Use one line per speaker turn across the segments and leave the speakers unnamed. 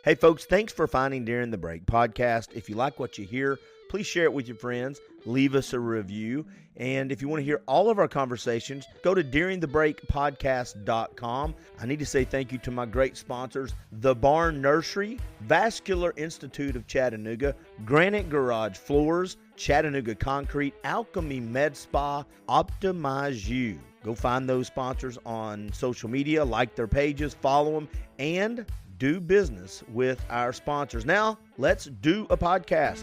Hey, folks, thanks for finding During the Break podcast. If you like what you hear, please share it with your friends, leave us a review. And if you want to hear all of our conversations, go to duringthebreakpodcast.com. I need to say thank you to my great sponsors, The Barn Nursery, Vascular Institute of Chattanooga, Granite Garage Floors, Chattanooga Concrete, Alchemy Med Spa, Optimize You. Go find those sponsors on social media, like their pages, follow them, and do business with our sponsors. Now, let's do a podcast.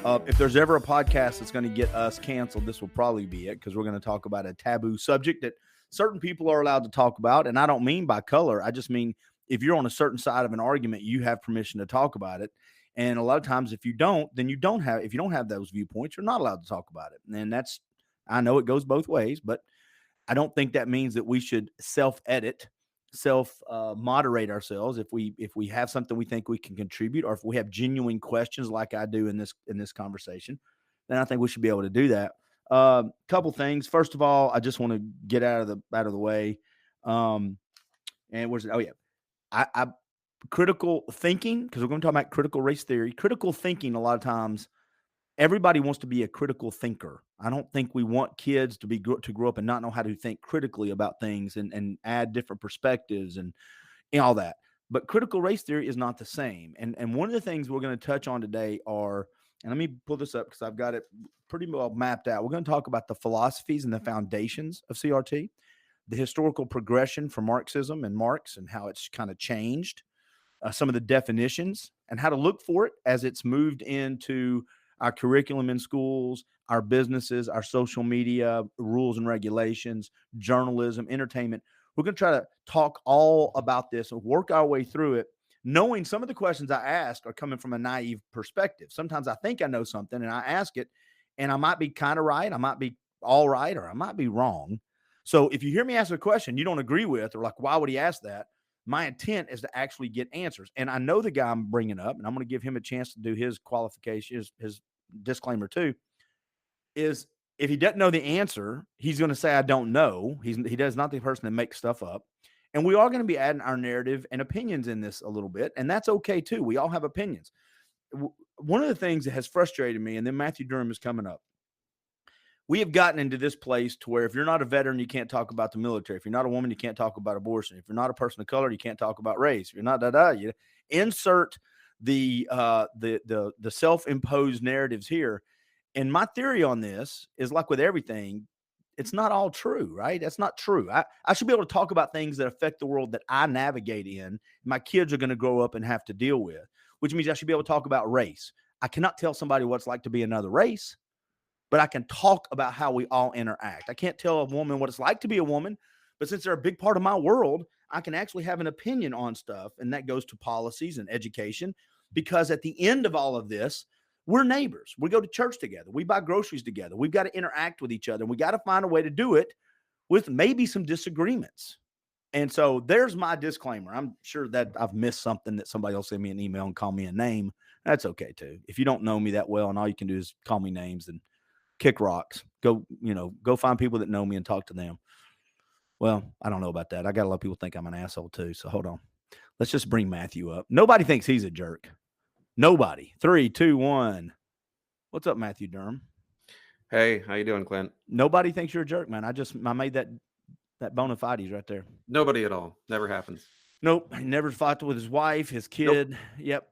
If there's ever a podcast that's going to get us canceled, this will probably be it, because we're going to talk about a taboo subject that certain people are allowed to talk about. And I don't mean by color. I just mean if you're on a certain side of an argument, you have permission to talk about it. And a lot of times if you don't, then if you don't have those viewpoints, you're not allowed to talk about it. And I know it goes both ways, but I don't think that means that we should self-edit, moderate ourselves if we have something we think we can contribute, or if we have genuine questions like I do in this conversation, then I think we should be able to do that. Couple things. First of all, I just want to get out of the way. And where's it? Oh yeah, I critical thinking, because we're going to talk about critical race theory. Critical thinking, a lot of times, everybody wants to be a critical thinker. I don't think we want kids to grow up and not know how to think critically about things and add different perspectives and all that. But critical race theory is not the same. And one of the things we're going to touch on today are, and let me pull this up because I've got it pretty well mapped out. We're going to talk about the philosophies and the foundations of CRT, the historical progression from Marxism and Marx and how it's kind of changed, some of the definitions and how to look for it as it's moved into our curriculum in schools, our businesses, our social media, rules and regulations, journalism, entertainment. We're going to try to talk all about this and work our way through it, knowing some of the questions I ask are coming from a naive perspective. Sometimes I think I know something and I ask it, and I might be kind of right, I might be all right, or I might be wrong. So if you hear me ask a question you don't agree with, or like, why would he ask that? My intent is to actually get answers. And I know the guy I'm bringing up, and I'm going to give him a chance to do his qualification, his disclaimer too, is if he doesn't know the answer, he's going to say, I don't know. He does not the person that makes stuff up. And we are going to be adding our narrative and opinions in this a little bit. And that's okay too. We all have opinions. One of the things that has frustrated me, and then Matthew Durham is coming up, we have gotten into this place to where if you're not a veteran, you can't talk about the military. If you're not a woman, you can't talk about abortion. If you're not a person of color, you can't talk about race. If you're not you insert the self-imposed narratives here. And my theory on this is, like with everything, it's not all true, right? That's not true. I should be able to talk about things that affect the world that I navigate in. My kids are going to grow up and have to deal with, which means I should be able to talk about race. I cannot tell somebody what it's like to be another race, but I can talk about how we all interact. I can't tell a woman what it's like to be a woman, but since they're a big part of my world, I can actually have an opinion on stuff, and that goes to policies and education, because at the end of all of this, we're neighbors. We go to church together. We buy groceries together. We've got to interact with each other, and we got to find a way to do it with maybe some disagreements. And so there's my disclaimer. I'm sure that I've missed something that somebody will send me an email and call me a name. That's okay too. If you don't know me that well and all you can do is call me names, and kick rocks. Go find people that know me and talk to them. Well, I don't know about that. I got a lot of people think I'm an asshole too. So hold on. Let's just bring Matthew up. Nobody thinks he's a jerk. Nobody. 3, 2, 1. What's up, Matthew Durham?
Hey, how you doing, Clint?
Nobody thinks you're a jerk, man. I made that bona fides right there.
Nobody at all. Never happens.
Nope. He never fought with his wife, his kid. Nope. Yep.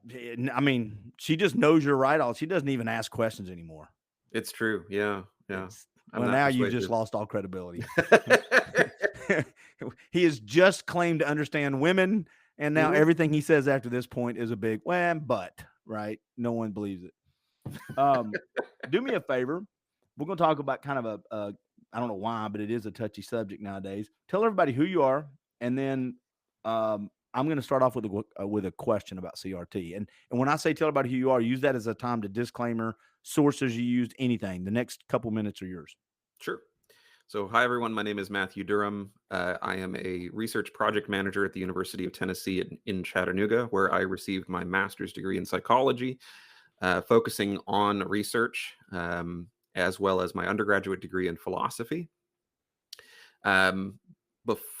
I mean, she just knows you're right. She doesn't even ask questions anymore.
It's true. Yeah. Well,
now you just lost all credibility. He has just claimed to understand women, and now everything he says after this point is a big but, right? No one believes it. Do me a favor. We're going to talk about kind of I don't know why, but it is a touchy subject nowadays. Tell everybody who you are, and then I'm going to start off with a question about CRT. And when I say tell everybody who you are, use that as a time to disclaimer, sources you used, anything. The next couple minutes are yours.
Sure. So, hi, everyone. My name is Matthew Durham. I am a research project manager at the University of Tennessee in Chattanooga, where I received my master's degree in psychology, focusing on research, as well as my undergraduate degree in philosophy.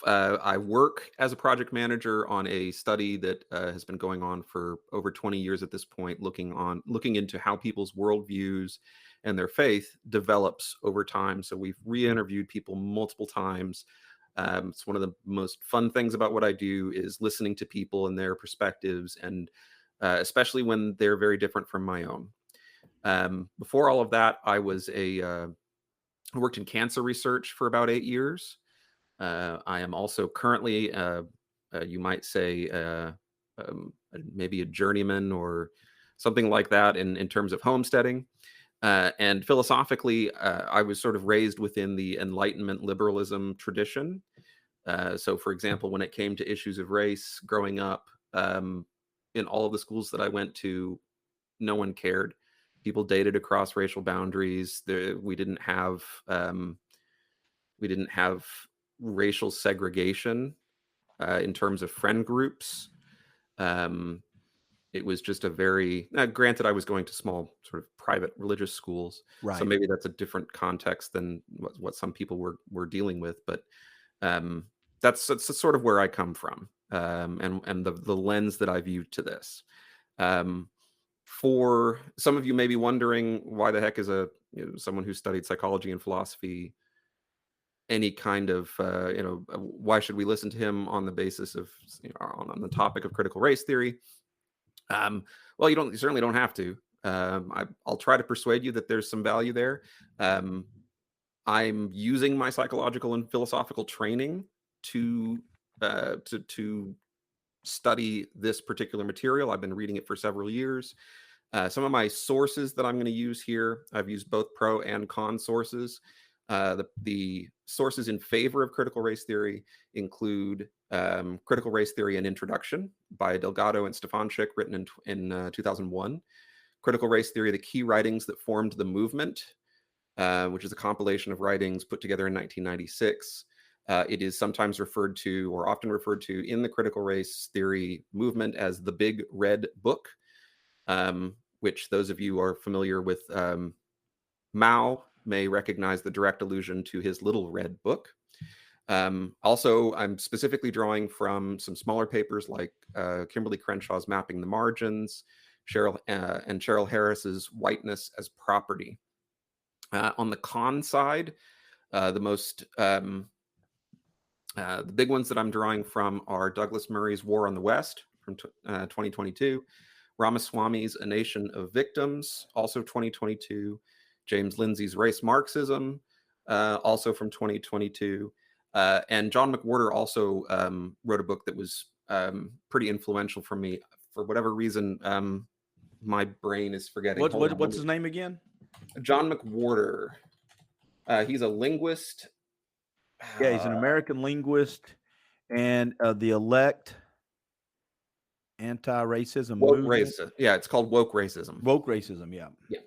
I work as a project manager on a study that has been going on for over 20 years at this point, looking into how people's worldviews and their faith develops over time. So we've re-interviewed people multiple times. It's one of the most fun things about what I do is listening to people and their perspectives, and especially when they're very different from my own. Before all of that, I worked in cancer research for about 8 years. I am also currently, you might say, maybe a journeyman or something like that in terms of homesteading. And philosophically, I was sort of raised within the Enlightenment liberalism tradition. So, for example, when it came to issues of race growing up, in all of the schools that I went to, no one cared. People dated across racial boundaries. We didn't have racial segregation in terms of friend groups. Um, it was just a very granted, I was going to small sort of private religious schools, so
Right.
maybe that's a different context than what some people were dealing with. But um, that's sort of where I come from, and the lens that I view to this. Um, for some of you may be wondering why the heck is someone who studied psychology and philosophy any kind of why should we listen to him on the basis of on the topic of critical race theory. Well, you certainly don't have to. I'll try to persuade you that there's some value there. I'm using my psychological and philosophical training to to study this particular material. I've been reading it for several years. Some of my sources that I'm going to use here, I've used both pro and con sources. The sources in favor of critical race theory include Critical Race Theory: An Introduction by Delgado and Stefanchik, written in 2001. Critical Race Theory: The Key Writings That Formed the Movement, which is a compilation of writings put together in 1996. It is sometimes referred to, or often referred to, in the critical race theory movement as the Big Red Book, which those of you who are familiar with Mao may recognize the direct allusion to his Little Red Book. Also, I'm specifically drawing from some smaller papers like Kimberly Crenshaw's Mapping the Margins, Cheryl Harris's Whiteness as Property. On the con side, the big ones that I'm drawing from are Douglas Murray's War on the West from 2022, Ramaswamy's A Nation of Victims, also 2022, James Lindsay's Race Marxism, also from 2022. And John McWhorter also wrote a book that was pretty influential for me. For whatever reason, my brain is forgetting.
What's his name again?
John McWhorter. He's a linguist.
Yeah, he's an American linguist and the elect anti-racism
Woke
movement.
racism. Yeah, it's called woke racism.
Woke racism, yeah.
Yeah.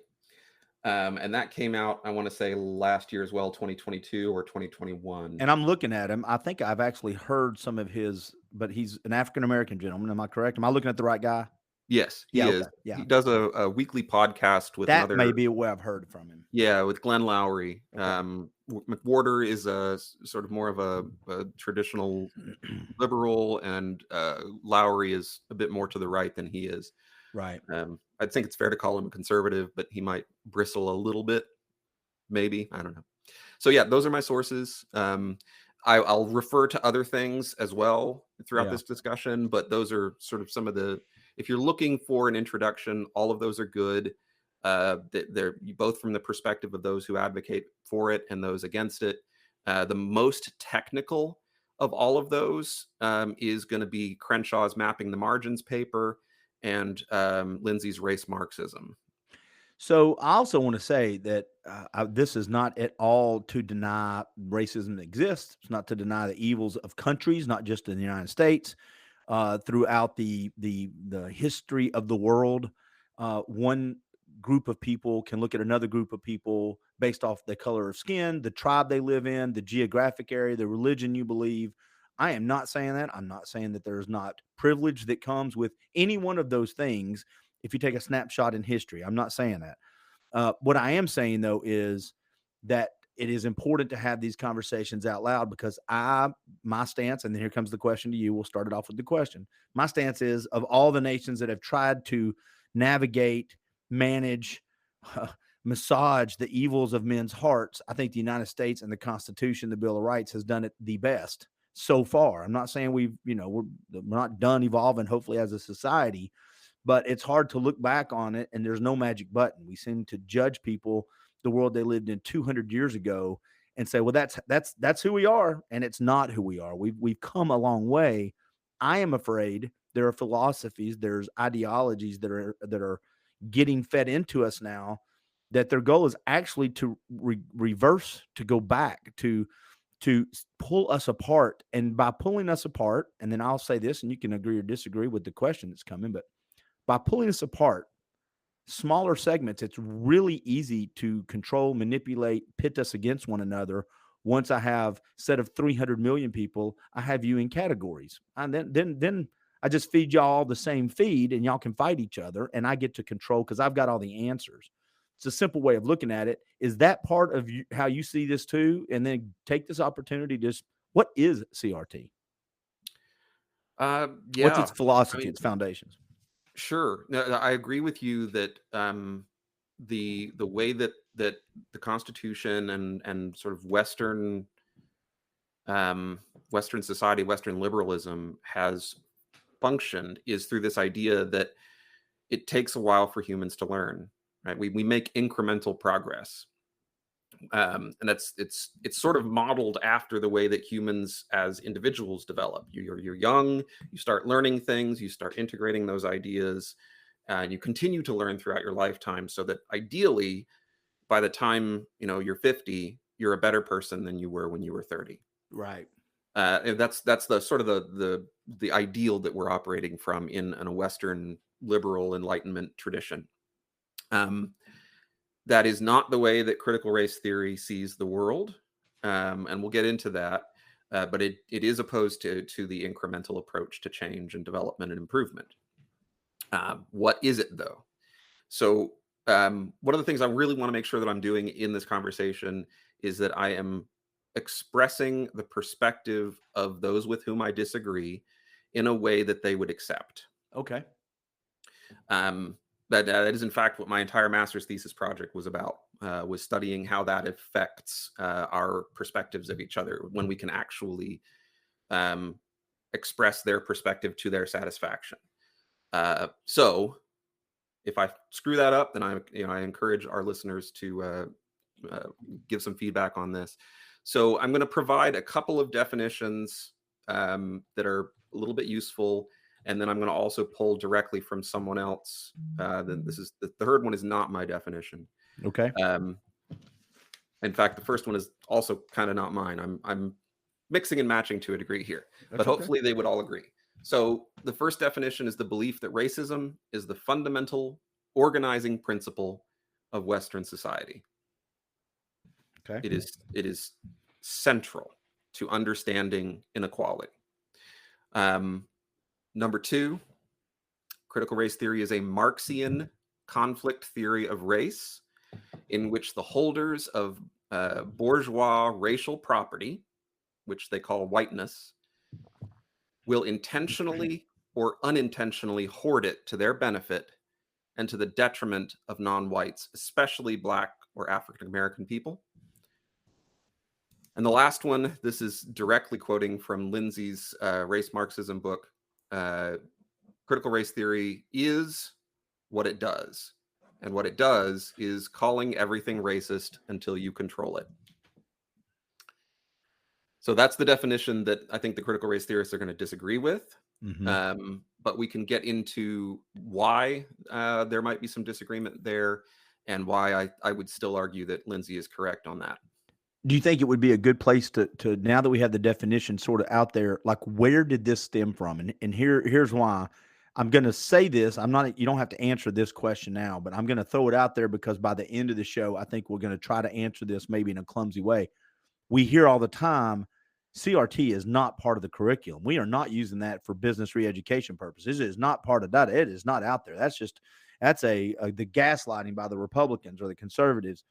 And that came out, I want to say, last year as well, 2022 or 2021.
And I'm looking at him. I think I've actually heard some of his, but he's an African-American gentleman. Am I correct? Am I looking at the right guy?
Yes, he is.
Okay. Yeah.
He does a weekly podcast with
that may be where I've heard from him.
Yeah, with Glenn Lowry. McWhorter is a sort of more of a traditional liberal, and Lowry is a bit more to the right than he is.
Right.
I think it's fair to call him a conservative, but he might bristle a little bit, maybe. I don't know. So yeah, those are my sources. I'll refer to other things as well throughout this discussion, but those are sort of some of the, if you're looking for an introduction, all of those are good. They're both from the perspective of those who advocate for it and those against it. The most technical of all of those is going to be Crenshaw's Mapping the Margins paper and Lindsay's Race Marxism.
So I also want to say that this is not at all to deny racism exists. It's not to deny the evils of countries, not just in the United States, throughout the history of the world. One group of people can look at another group of people based off the color of skin, the tribe they live in, the geographic area, the religion you believe. I am not saying that. I'm not saying that there's not privilege that comes with any one of those things. If you take a snapshot in history, I'm not saying that. What I am saying, though, is that it is important to have these conversations out loud because my stance, and then here comes the question to you. We'll start it off with the question. My stance is, of all the nations that have tried to navigate, manage, massage the evils of men's hearts, I think the United States and the Constitution, the Bill of Rights, has done it the best so far. I'm not saying we're not done evolving, hopefully, as a society, but it's hard to look back on it and there's no magic button. We seem to judge people, the world they lived in 200 years ago, and say, well, that's who we are, and it's not who we are. We've come a long way. I am afraid there are philosophies, there's ideologies that are getting fed into us now, that their goal is actually to reverse, to go back, to pull us apart. And by pulling us apart, and then I'll say this, and you can agree or disagree with the question that's coming, but by pulling us apart, smaller segments, it's really easy to control, manipulate, pit us against one another. Once I have a set of 300 million people, I have you in categories. And then I just feed y'all the same feed and y'all can fight each other and I get to control because I've got all the answers. It's a simple way of looking at it. Is that part of how you see this too? And then take this opportunity to what is CRT?
Yeah.
What's its philosophy, its foundations?
Sure. No, I agree with you that the way that the Constitution and sort of Western society, Western liberalism has functioned is through this idea that it takes a while for humans to learn. Right? We make incremental progress, and it's sort of modeled after the way that humans as individuals develop. You're young, you start learning things, you start integrating those ideas, and you continue to learn throughout your lifetime. So that ideally, by the time you're 50, you're a better person than you were when you were 30.
Right.
And that's the sort of the ideal that we're operating from in a Western liberal Enlightenment tradition. That is not the way that critical race theory sees the world, and we'll get into that. But it is opposed to the incremental approach to change and development and improvement. What is it though? So one of the things I really want to make sure that I'm doing in this conversation is that I am expressing the perspective of those with whom I disagree in a way that they would accept.
Okay.
That is in fact what my entire master's thesis project was about, was studying how that affects our perspectives of each other when we can actually express their perspective to their satisfaction. So if I screw that up, then I encourage our listeners to give some feedback on this. So I'm going to provide a couple of definitions that are a little bit useful. And then I'm going to also pull directly from someone else. Then this is the third one is not my definition.
Okay.
In fact, the first one is also kind of not mine. I'm mixing and matching to a degree here, but hopefully they would all agree. So the first definition is the belief that racism is the fundamental organizing principle of Western society.
Okay.
It is central to understanding inequality. Number two, critical race theory is a Marxian conflict theory of race in which the holders of bourgeois racial property, which they call whiteness, will intentionally or unintentionally hoard it to their benefit and to the detriment of non-whites, especially Black or African American people. And the last one, this is directly quoting from Lindsay's Race Marxism book. Critical race theory is what it does. And what it does is calling everything racist until you control it. So that's the definition that I think the critical race theorists are going to disagree with. Mm-hmm. But we can get into why there might be some disagreement there and why I would still argue that Lindsay is correct on that.
Do you think it would be a good place to now that we have the definition sort of out there, like where did this stem from? And here's why. I'm going to say this. You don't have to answer this question now, but I'm going to throw it out there because by the end of the show, I think we're going to try to answer this maybe in a clumsy way. We hear all the time, CRT is not part of the curriculum. We are not using that for business re-education purposes. It is not part of that. It is not out there. That's the gaslighting by the Republicans or the conservatives.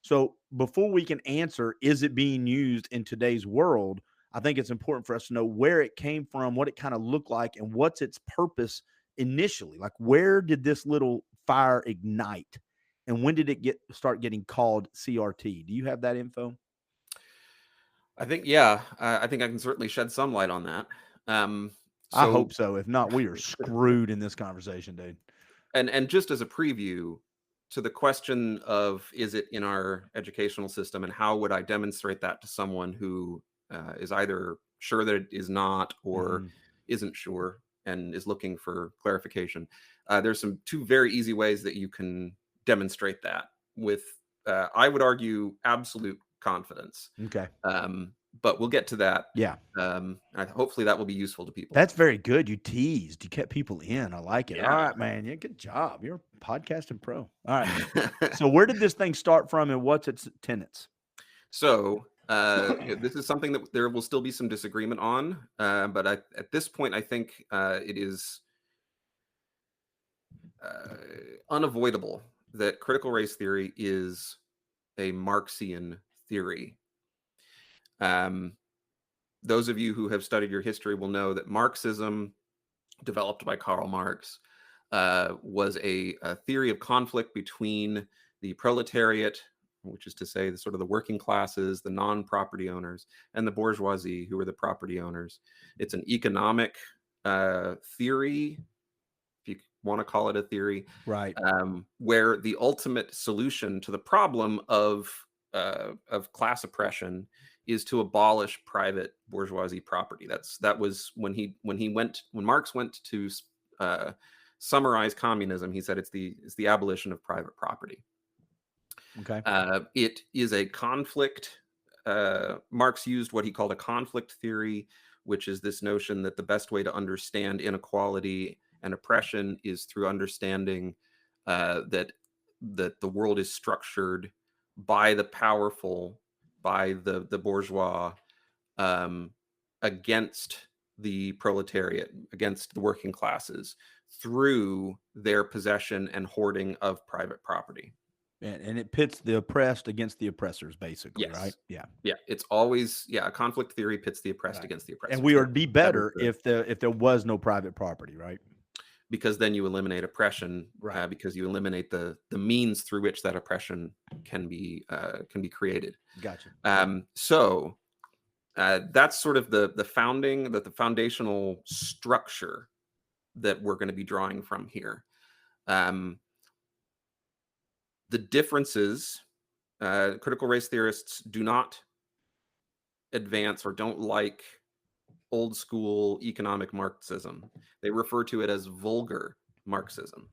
So before we can answer, is it being used in today's world? I think it's important for us to know where it came from, what it kind of looked like, and what's its purpose initially. Like, where did this little fire ignite, and when did it start getting called CRT? Do you have that info?
I think, yeah, I think I can certainly shed some light on that. Um,
I
so,
hope so. If not, we are screwed in this conversation, dude.
and just as a preview to the question of is it in our educational system, and how would I demonstrate that to someone who is either sure that it is not, or
Mhm.
isn't sure and is looking for clarification. There's some two very easy ways that you can demonstrate that with, I would argue, absolute confidence.
Okay.
But we'll get to that.
Yeah.
Hopefully that will be useful to people.
That's very good. You teased. You kept people in. I like it. All
Yeah.
right, man. Yeah, good job. You're a podcasting pro. All right. So where did this thing start from, and what's its tenets?
So this is something that there will still be some disagreement on, but at this point, I think it is unavoidable that critical race theory is a Marxian theory. Um, those of you who have studied your history will know that Marxism, developed by Karl Marx, was a theory of conflict between the proletariat, which is to say the sort of the working classes, the non-property owners, and the bourgeoisie, who were the property owners. It's an economic theory, if you want to call it a theory,
Right.
where the ultimate solution to the problem of class oppression is to abolish private bourgeoisie property. That was when Marx went to summarize communism. He said it's the abolition of private property.
Okay.
It is a conflict. Marx used what he called a conflict theory, which is this notion that the best way to understand inequality and oppression is through understanding that the world is structured by the powerful, by the bourgeois, um, against the proletariat, against the working classes, through their possession and hoarding of private property.
And it pits the oppressed against the oppressors, basically, right?
Yes.
Yeah.
Yeah, it's always, a conflict theory pits the oppressed
Right.
against the
And
oppressors.
we
That
would be
that is
better
the
if there was no private property, right?
because then you eliminate oppression,
Right.
because you eliminate the means through which that oppression can be created.
Gotcha.
So that's sort of the foundational structure that we're going to be drawing from here. The differences, critical race theorists do not advance or don't like old school economic Marxism. They refer to it as vulgar Marxism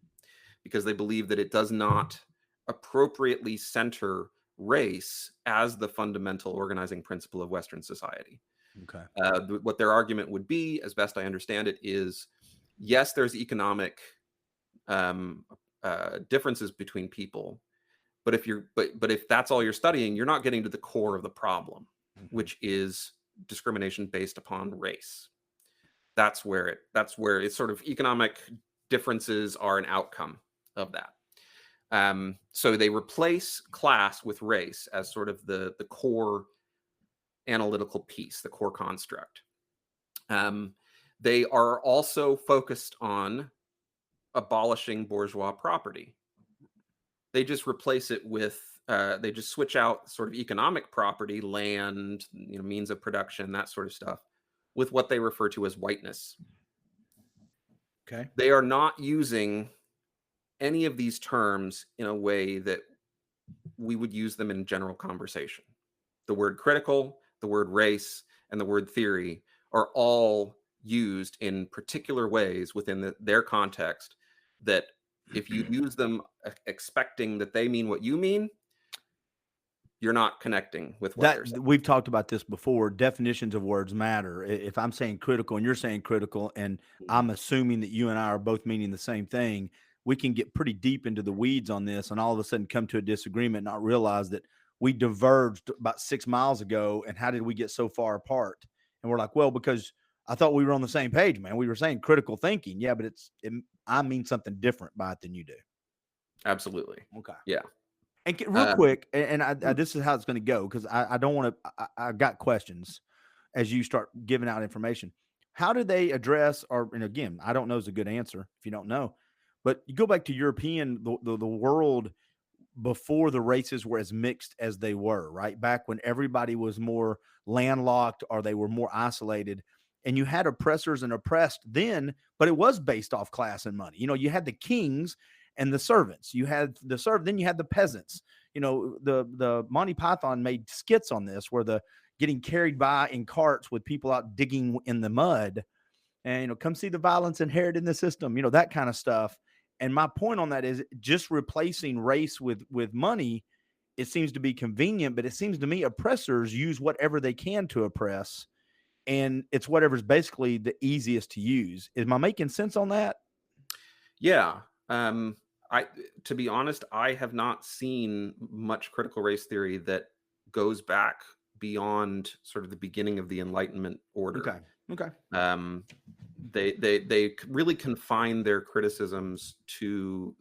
because they believe that it does not appropriately center race as the fundamental organizing principle of Western society.
Okay.
What their argument would be, as best I understand it, is yes, there's economic differences between people, but if that's all you're studying, you're not getting to the core of the problem, which is discrimination based upon race. That's where it's sort of economic differences are an outcome of that. So they replace class with race as sort of the core analytical piece, the core construct. They are also focused on abolishing bourgeois property. They just replace it with they just switch out sort of economic property, land, means of production, that sort of stuff, with what they refer to as whiteness.
Okay.
They are not using any of these terms in a way that we would use them in general conversation. The word critical, the word race, and the word theory are all used in particular ways within their context that if you use them expecting that they mean what you mean, you're not connecting with what they're saying.
We've talked about this before. Definitions of words matter. If I'm saying critical and you're saying critical, and I'm assuming that you and I are both meaning the same thing, we can get pretty deep into the weeds on this and all of a sudden come to a disagreement and not realize that we diverged about 6 miles ago. And how did we get so far apart? And we're like, well, because I thought we were on the same page, man. We were saying critical thinking. Yeah, but I mean something different by it than you do.
Absolutely.
Okay.
Yeah.
And real
Um,
quick, and this is how it's going to go because I don't want to. I got questions as you start giving out information. How do they address? Or and again, I don't know is a good answer if you don't know, but you go back to European the world before the races were as mixed as they were, right? Back when everybody was more landlocked or they were more isolated. And you had oppressors and oppressed then, but it was based off class and money. You had the kings and the servants. You had the then you had the peasants. The Monty Python made skits on this where the getting carried by in carts with people out digging in the mud and come see the violence inherent in the system, that kind of stuff. And my point on that is just replacing race with money. It seems to be convenient, but it seems to me oppressors use whatever they can to oppress, and it's whatever's basically the easiest to use. Am I making sense on that?
Yeah. I To be honest, I have not seen much critical race theory that goes back beyond sort of the beginning of the Enlightenment order.
Okay. Okay.
They really confine their criticisms to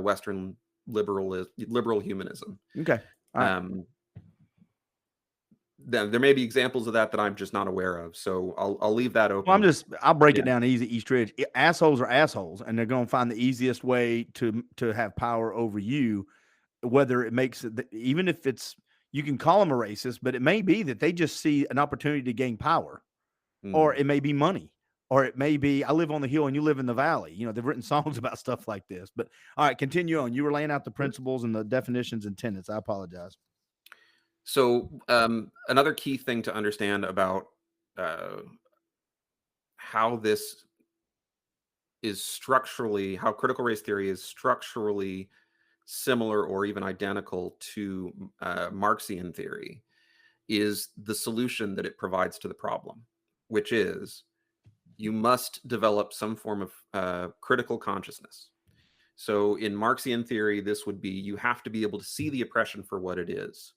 Western liberal humanism.
Okay. All right.
There may be examples of that I'm just not aware of, so I'll leave that open.
Well, I'll break
Yeah.
it down easy. Eastridge assholes are assholes, and they're going to find the easiest way to have power over you, whether it makes it, even if it's, you can call them a racist, but it may be that they just see an opportunity to gain power, or it may be money, or it may be I live on the hill and you live in the valley. They've written songs about stuff like this. But all right, continue on. You were laying out the principles and the definitions and tenets. I apologize.
So another key thing to understand about how how critical race theory is structurally similar or even identical to Marxian theory is the solution that it provides to the problem, which is you must develop some form of critical consciousness. So in Marxian theory, this would be you have to be able to see the oppression for what it is.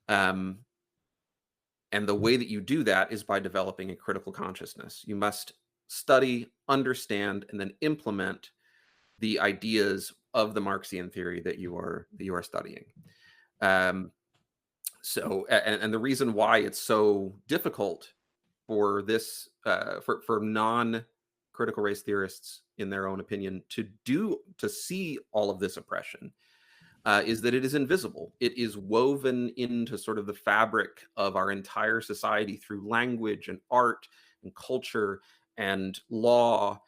And the way that you do that is by developing a critical consciousness. You must study, understand, and then implement the ideas of the Marxian theory that you are studying. So, and the reason why it's so difficult for this for non-critical race theorists, in their own opinion, to see all of this oppression is that it is invisible. It is woven into sort of the fabric of our entire society through language and art and culture and law,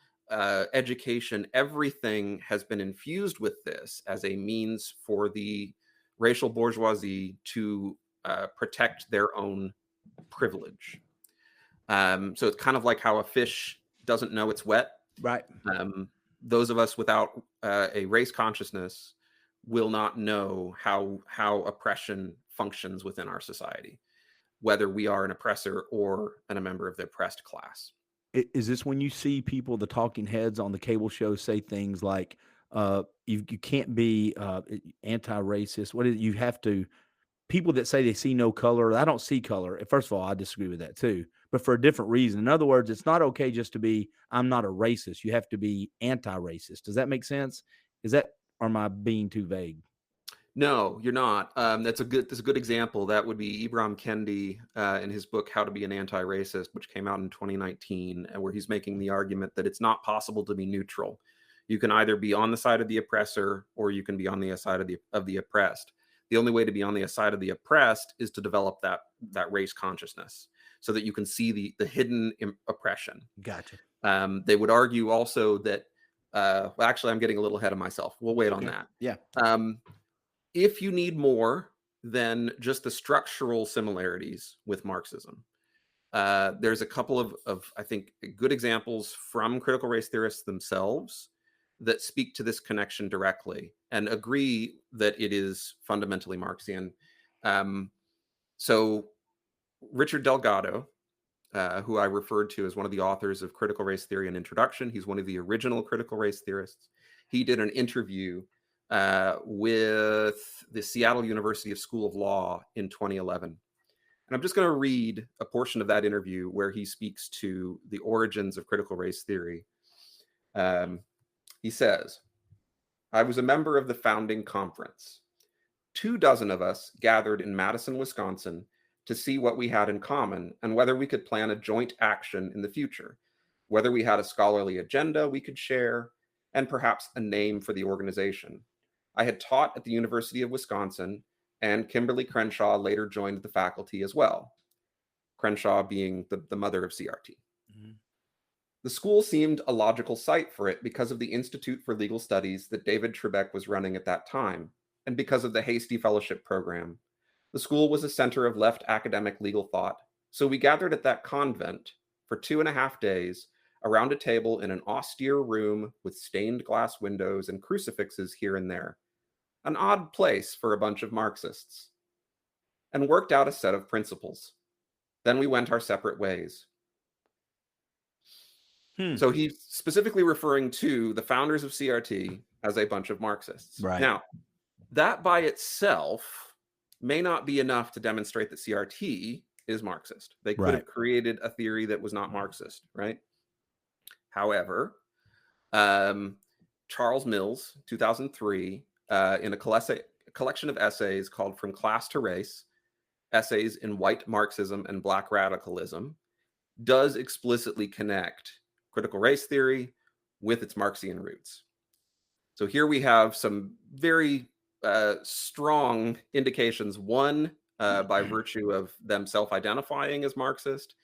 education. Everything has been infused with this as a means for the racial bourgeoisie to protect their own privilege. So it's kind of like how a fish doesn't know it's wet.
Right.
Those of us without a race consciousness will not know how oppression functions within our society, whether we are an oppressor or a member of the oppressed class.
Is this when you see people, the talking heads on the cable show, say things like, you can't be anti-racist? What is it? You have to, people that say they see no color. I don't see color. First of all, I disagree with that too, but for a different reason. In other words, it's not okay just to be, I'm not a racist. You have to be anti-racist. Does that make sense? Or am I being too vague?
No, you're not. That's a good example. That would be Ibram Kendi in his book "How to Be an Anti-Racist," which came out in 2019, and where he's making the argument that it's not possible to be neutral. You can either be on the side of the oppressor or you can be on the side of the oppressed. The only way to be on the side of the oppressed is to develop that race consciousness, so that you can see the hidden oppression.
Gotcha.
They would argue also that. Well, actually, I'm getting a little ahead of myself. We'll wait on that.
Yeah.
If you need more than just the structural similarities with Marxism, there's a couple of I think good examples from critical race theorists themselves that speak to this connection directly and agree that it is fundamentally Marxian. So Richard Delgado, who I referred to as one of the authors of Critical Race Theory and Introduction, he's one of the original critical race theorists. He did an interview with the Seattle University School of Law in 2011. And I'm just going to read a portion of that interview where he speaks to the origins of critical race theory. He says, I was a member of the founding conference. 24 of us gathered in Madison, Wisconsin to see what we had in common and whether we could plan a joint action in the future, whether we had a scholarly agenda we could share, and perhaps a name for the organization. I had taught at the University of Wisconsin, and Kimberly Crenshaw later joined the faculty as well, Crenshaw being the mother of CRT.
Mhm.
The school seemed a logical site for it because of the Institute for Legal Studies that David Trebek was running at that time, and because of the Hasty Fellowship program. The school was a center of left academic legal thought, so we gathered at that convent for 2.5 days around a table in an austere room with stained glass windows and crucifixes here and there. An odd place for a bunch of Marxists. And worked out a set of principles. Then we went our separate ways. So he's specifically referring to the founders of CRT as a bunch of Marxists.
Right.
Now, that by itself may not be enough to demonstrate that CRT is Marxist. They could have created a theory that was not Marxist, right? However, Charles Mills, 2003, in a collection of essays called From Class to Race, Essays in White Marxism and Black Radicalism, does explicitly connect critical race theory with its Marxian roots. So here we have some very strong indications, one, by virtue of them self-identifying as Marxist,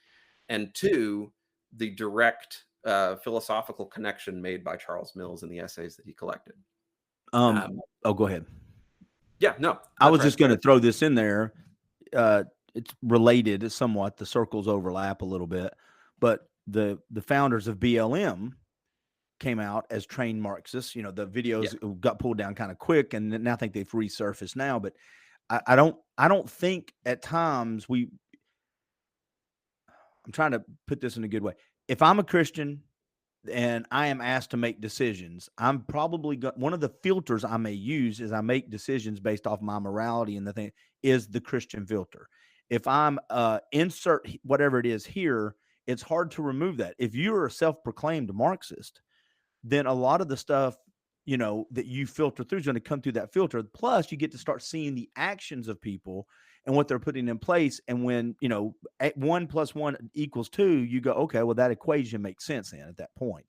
and two, the direct philosophical connection made by Charles Mills in the essays that he collected.
Go ahead.
Yeah, no.
I was just going to throw this in there. It's related somewhat. The circles overlap a little bit, but the founders of BLM came out as trained Marxists. You know, the videos got pulled down kind of quick, and then I think they've resurfaced now. But I don't think at times I'm trying to put this in a good way. If I'm a Christian and I am asked to make decisions, I'm probably one of the filters I may use is I make decisions based off my morality, and the thing is the Christian filter. If I'm insert whatever it is here, it's hard to remove that. If you're a self-proclaimed Marxist, then a lot of the stuff, you know, that you filter through is going to come through that filter. Plus, you get to start seeing the actions of people and what they're putting in place. And when, you know, 1 + 1 = 2, you go, okay, well, that equation makes sense then at that point.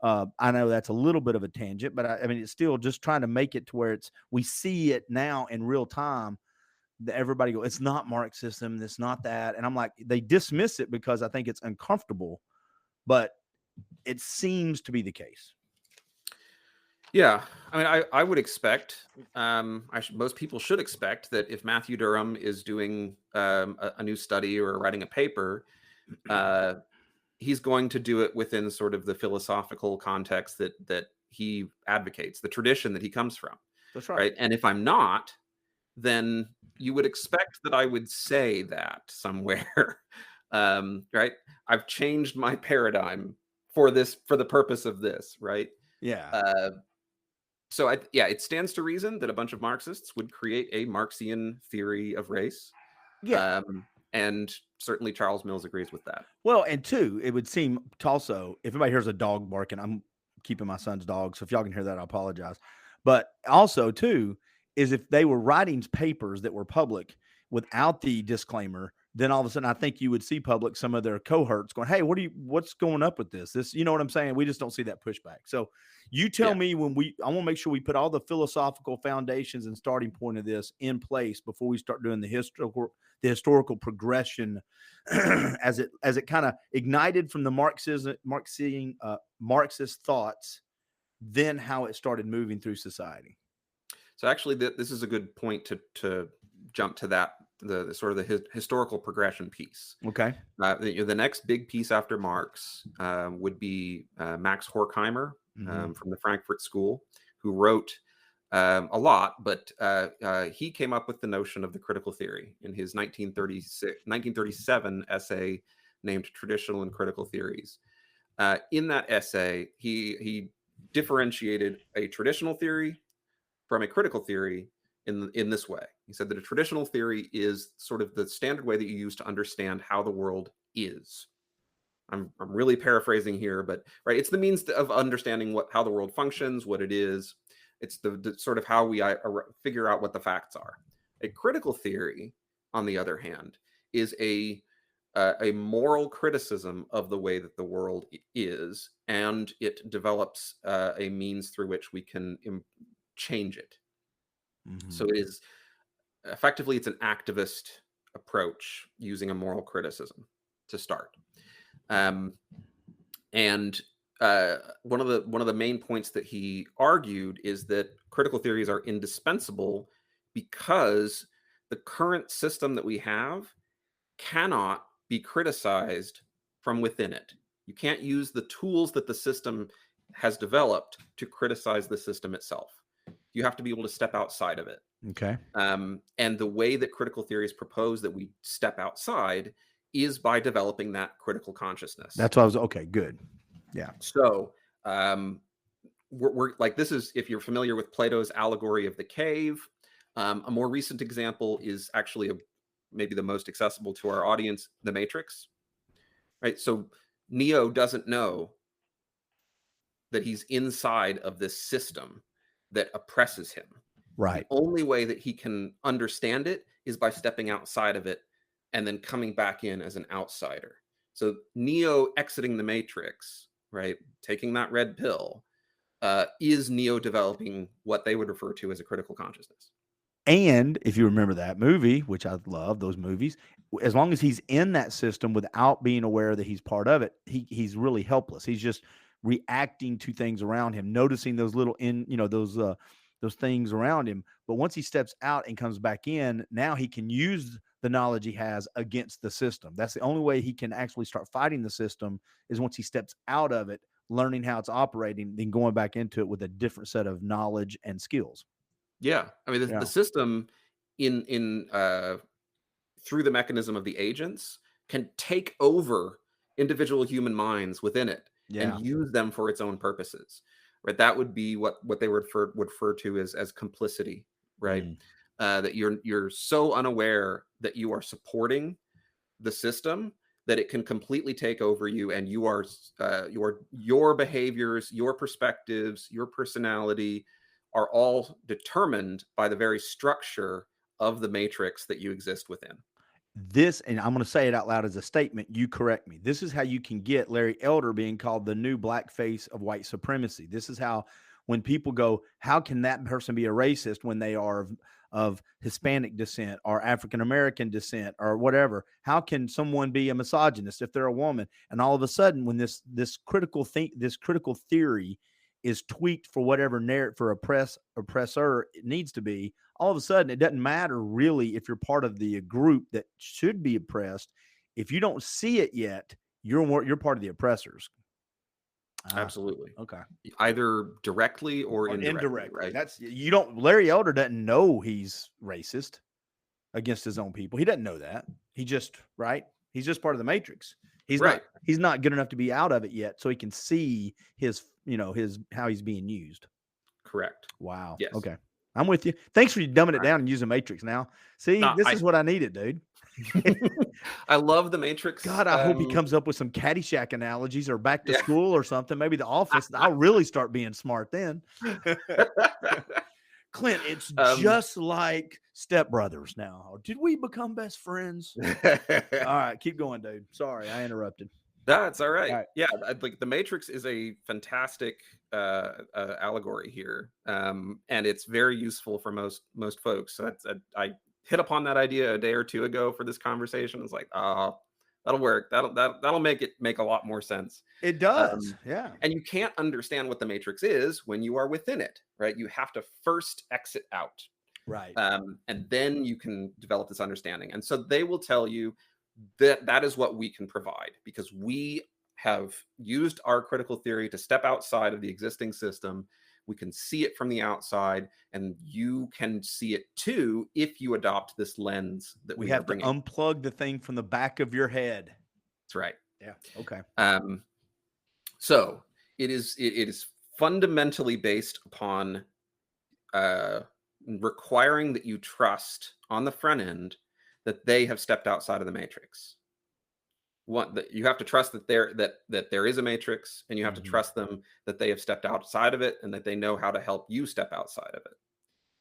I know that's a little bit of a tangent, but I mean, it's still just trying to make it to where we see it now in real time. That everybody go, it's not Marxism, it's not that. And I'm like, they dismiss it because I think it's uncomfortable, but it seems to be the case.
Yeah, I mean, I would expect, most people should expect that if Matthew Durham is doing a new study or writing a paper, he's going to do it within sort of the philosophical context that he advocates, the tradition that he comes from.
That's right.
And if I'm not, then you would expect that I would say that somewhere, right? I've changed my paradigm for the purpose of this, right?
Yeah.
So it stands to reason that a bunch of Marxists would create a Marxian theory of race.
Yeah.
And certainly Charles Mills agrees with that.
Well, and two, it would seem also, if anybody hears a dog barking, I'm keeping my son's dog, so if y'all can hear that, I apologize. But also, too, is if they were writing papers that were public without the disclaimer, then all of a sudden I think you would see public some of their cohorts going, hey, what's going up with this? You know what I'm saying? We just don't see that pushback. So you tell me I want to make sure we put all the philosophical foundations and starting point of this in place before we start doing the historical progression as it kind of ignited from the Marxist thoughts, then how it started moving through society.
So actually, this is a good point to jump to that, the sort of the historical progression piece.
Okay.
The next big piece after Marx would be Max Horkheimer from the Frankfurt School, who wrote a lot, but he came up with the notion of the critical theory in his 1937 essay named Traditional and Critical Theories. In that essay, he differentiated a traditional theory from a critical theory in this way. He said that a traditional theory is sort of the standard way that you use to understand how the world is. I'm really paraphrasing here, but right, it's the means of understanding how the world functions, what it is. It's the sort of how we figure out what the facts are. A critical theory, on the other hand, is a moral criticism of the way that the world is, and it develops a means through which we can change it. So it is effectively, it's an activist approach using a moral criticism to start. And one of the main points that he argued is that critical theories are indispensable because the current system that we have cannot be criticized from within it. You can't use the tools that the system has developed to criticize the system itself. You have to be able to step outside of it.
Okay.
And the way that critical theories propose that we step outside is by developing that critical consciousness.
That's what I was, okay, good. Yeah.
So we're like, this is, if you're familiar with Plato's allegory of the cave, a more recent example is actually maybe the most accessible to our audience, The Matrix. Right? So Neo doesn't know that he's inside of this system that oppresses him.
Right.
The only way that he can understand it is by stepping outside of it and then coming back in as an outsider. So Neo exiting the Matrix, right, taking that red pill, is Neo developing what they would refer to as a critical consciousness.
And if you remember that movie, which I love those movies, as long as he's in that system without being aware that he's part of it, he's really helpless. He's just reacting to things around him, noticing those little those things around him. But once he steps out and comes back in, now he can use the knowledge he has against the system. That's the only way he can actually start fighting the system, is once he steps out of it, learning how it's operating, then going back into it with a different set of knowledge and skills.
Yeah. I mean, the system in through the mechanism of the agents can take over individual human minds within it and use them for its own purposes. Right. That would be what they would refer to as complicity. Right. That you're so unaware that you are supporting the system that it can completely take over you, and you are your behaviors, your perspectives, your personality are all determined by the very structure of the matrix that you exist within.
This, and I'm going to say it out loud as a statement, you correct me. This is how you can get Larry Elder being called the new black face of white supremacy. This is how, when people go, how can that person be a racist when they are of Hispanic descent or African-American descent or whatever? How can someone be a misogynist if they're a woman? And all of a sudden, when this critical theory is tweaked for whatever for oppressor it needs to be, all of a sudden it doesn't matter really if you're part of the group that should be oppressed. If you don't see it yet, you're part of the oppressors.
Absolutely.
Okay.
Either directly or indirectly. Right?
Larry Elder doesn't know he's racist against his own people. He doesn't know that. He's just part of the matrix. He's not good enough to be out of it yet, so he can see his how he's being used.
Correct.
Wow.
Yes.
Okay. I'm with you. Thanks for dumbing it down and using Matrix now. See, this is what I needed, dude.
I love the Matrix.
God, I hope he comes up with some Caddyshack analogies or Back to School or something. Maybe The Office. I'll really start being smart then. Clint, it's just like Step Brothers now. Did we become best friends? All right, keep going, dude. Sorry, I interrupted.
That's all right. Yeah, like the Matrix is a fantastic allegory here, and it's very useful for most folks. So I hit upon that idea a day or two ago for this conversation. It's like, that'll work. That'll make it make a lot more sense.
It does, yeah.
And you can't understand what the Matrix is when you are within it, right? You have to first exit out,
right?
And then you can develop this understanding. And so they will tell you that is what we can provide, because we have used our critical theory to step outside of the existing system. We can see it from the outside, and you can see it too if you adopt this lens that we
have to unplug the thing from the back of your head.
That's right.
Yeah. Okay.
So it is fundamentally based upon requiring that you trust on the front end that they have stepped outside of the matrix. you have to trust that there is a matrix, and you have to
Mhm.
trust them that they have stepped outside of it and that they know how to help you step outside of it.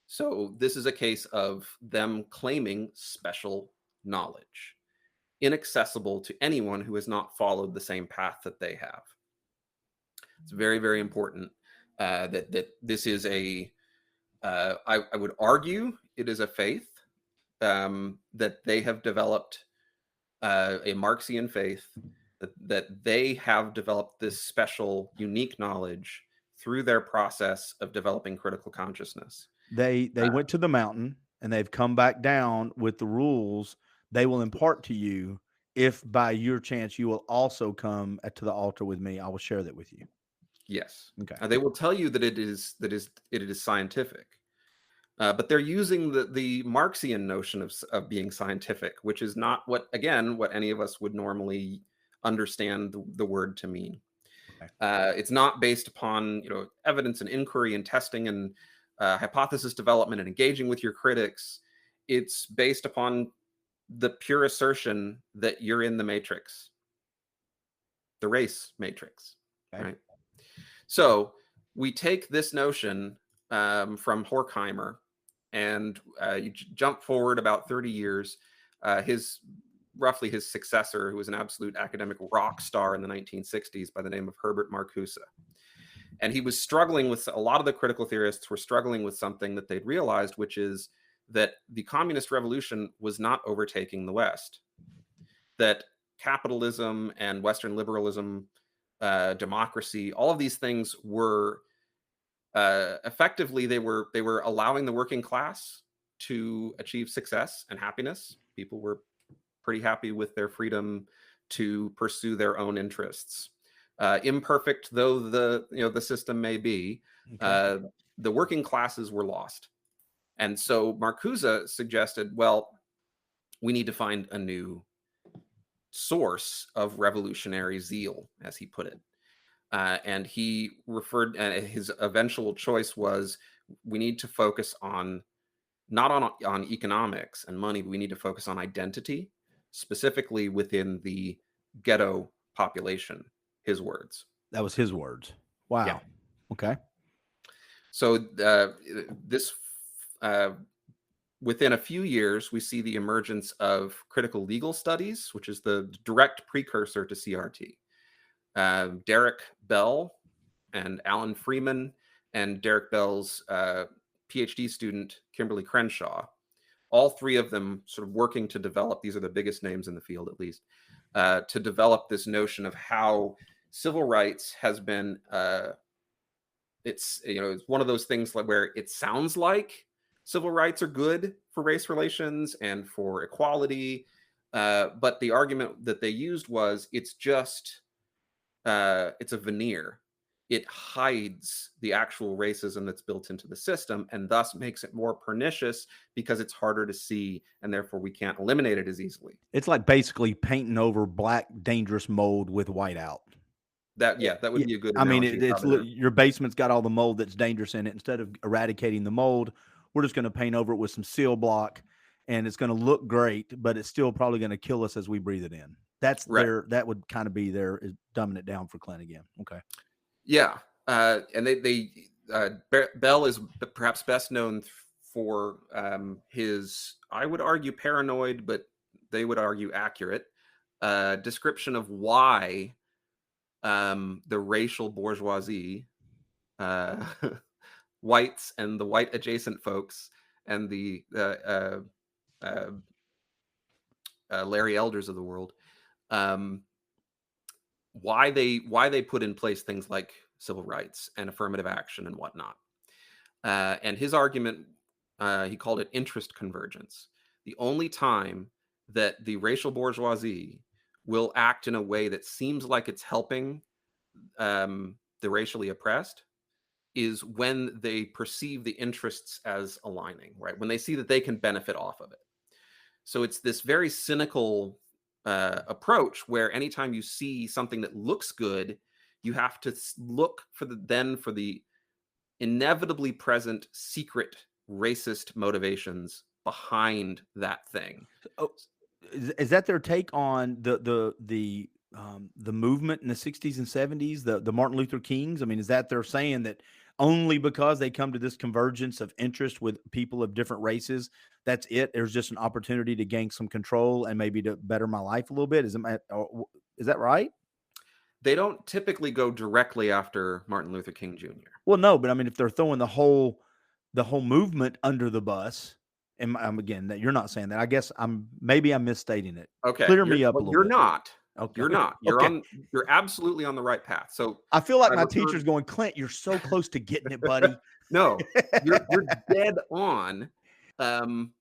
So this is a case of them claiming special knowledge, inaccessible to anyone who has not followed the same path that they have. It's very, very important that this is I would argue it is a faith, that they have developed, a Marxian faith, that they have developed this special, unique knowledge through their process of developing critical consciousness.
They went to the mountain and they've come back down with the rules they will impart to you. If by your chance you will also come to the altar with me, I will share that with you.
Yes,
Okay.
they will tell you that it is scientific, but they're using the Marxian notion of being scientific, which is not what any of us would normally understand the word to mean.
Okay.
It's not based upon evidence and inquiry and testing and hypothesis development and engaging with your critics. It's based upon the pure assertion that you're in the matrix, the race matrix,
Okay.
right? So we take this notion from Horkheimer, and you jump forward about 30 years. His roughly his successor, who was an absolute academic rock star in the 1960s by the name of Herbert Marcuse. And he was struggling with, a lot of the critical theorists were struggling with something that they'd realized, which is that the communist revolution was not overtaking the West, that capitalism and Western liberalism, democracy, all of these things were effectively they were allowing the working class to achieve success and happiness. People were pretty happy with their freedom to pursue their own interests. Imperfect though the system may be,
Okay.
the working classes were lost. And so Marcuse suggested, well, we need to find a new source of revolutionary zeal, as he put it. And he referred, his eventual choice was, we need to focus on not on economics and money, but we need to focus on identity, specifically within the ghetto population. His words.
That was his words.
Yeah.
Wow. Okay.
So this within a few years, we see the emergence of critical legal studies, which is the direct precursor to CRT. Derek Bell and Alan Freeman and Derek Bell's PhD student, Kimberly Crenshaw, all three of them sort of working to develop, these are the biggest names in the field at least, to develop this notion of how civil rights has been, it's one of those things where it sounds like civil rights are good for race relations and for equality, but the argument that they used was it's a veneer. It hides the actual racism that's built into the system and thus makes it more pernicious because it's harder to see and therefore we can't eliminate it as easily.
It's like basically painting over black dangerous mold with white out.
That would be a good
I mean,
analogy.
your basement's got all the mold that's dangerous in it. Instead of eradicating the mold, we're just going to paint over it with some seal block, and it's going to look great, but it's still probably going to kill us as we breathe it in. That's
Right.
that would kind of be is dumbing it down for Clint again. Okay.
Yeah, and Bell is perhaps best known for his, I would argue, paranoid, but they would argue accurate description of why the racial bourgeoisie, whites and the white adjacent folks, and the Larry Elders of the world, why they put in place things like civil rights and affirmative action and whatnot. And his argument, he called it interest convergence. The only time that the racial bourgeoisie will act in a way that seems like it's helping the racially oppressed is when they perceive the interests as aligning, right? When they see that they can benefit off of it. So it's this very cynical approach where anytime you see something that looks good, you have to look for the inevitably present secret racist motivations behind that thing.
Oh, Is that their take on the movement in the 60s and 70s, the Martin Luther Kings? I mean, is that they're saying that only because they come to this convergence of interest with people of different races, that's it? There's just an opportunity to gain some control and maybe to better my life a little bit. Is that right?
They don't typically go directly after Martin Luther King Jr.
Well, no, but I mean, if they're throwing the whole movement under the bus, and again, that you're not saying that. I guess I'm misstating it.
Okay,
Clear me up a little
you're
bit.
not.
Okay.
You're not. You're
Okay.
on. You're absolutely on the right path. So
I feel like
I
my
referred.
teacher's going, Clint, you're so close to getting it, buddy.
No, you're dead on. Um,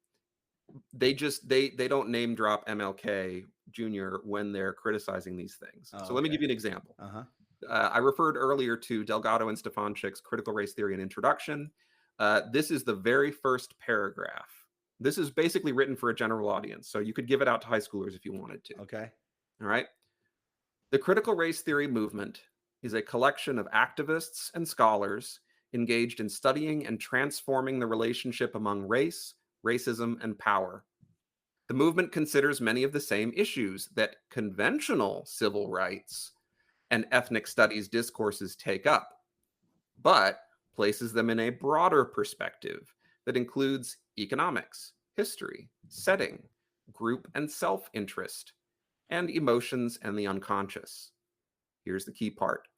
they don't name drop MLK Jr. when they're criticizing these things.
Oh,
So let me
okay.
give you an example.
Uh-huh.
I referred earlier to Delgado and Stefanchik's Critical Race Theory and Introduction. This is the very first paragraph. This is basically written for a general audience, so you could give it out to high schoolers if you wanted to.
Okay.
All right. The critical race theory movement is a collection of activists and scholars engaged in studying and transforming the relationship among race, racism, and power. The movement considers many of the same issues that conventional civil rights and ethnic studies discourses take up, but places them in a broader perspective that includes economics, history, setting, group and self interest, and emotions and the unconscious. Here's the key part.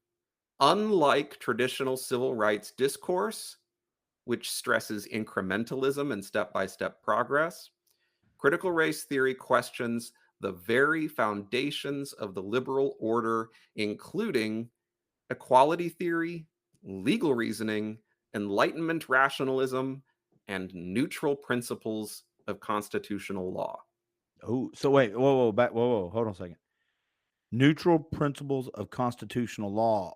Unlike traditional civil rights discourse, which stresses incrementalism and step by step progress, critical race theory questions the very foundations of the liberal order, including equality theory, legal reasoning, Enlightenment rationalism, and neutral principles of constitutional law.
Oh, so wait, whoa, hold on a second. Neutral principles of constitutional law.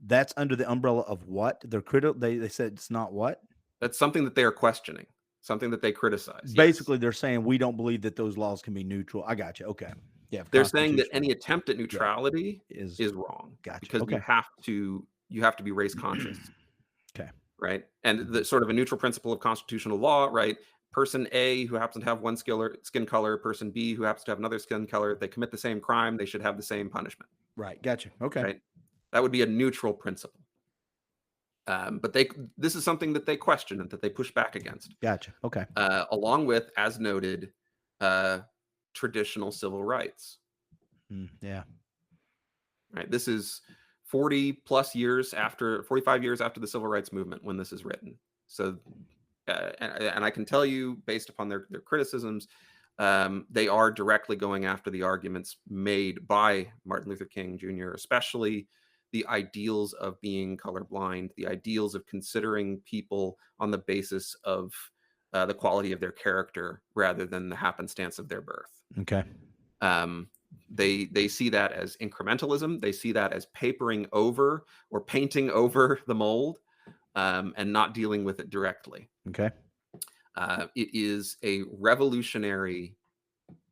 That's under the umbrella of what? They're critical. They said it's not what?
That's something that they are questioning, something that they criticize.
Basically,
Yes.
they're saying we don't believe that those laws can be neutral. I got you. Okay. Yeah.
They're saying that any attempt at neutrality
is
wrong.
Gotcha.
Because
Okay.
you have to be race conscious.
Okay.
Right. And the sort of a neutral principle of constitutional law, right? Person A who happens to have one skin color, person B who happens to have another skin color, they commit the same crime, they should have the same punishment.
Right. Gotcha. Okay.
Right. That would be a neutral principle. But this is something that they question and that they push back against.
Gotcha. Okay.
Along with, as noted, traditional civil rights.
Yeah.
Right. This is 45 years after the civil rights movement when this is written. So, and I can tell you, based upon their criticisms, they are directly going after the arguments made by Martin Luther King Jr., especially the ideals of being colorblind, the ideals of considering people on the basis of the quality of their character rather than the happenstance of their birth.
Okay.
They see that as incrementalism. They see that as papering over or painting over the mold and not dealing with it directly.
Okay.
It is a revolutionary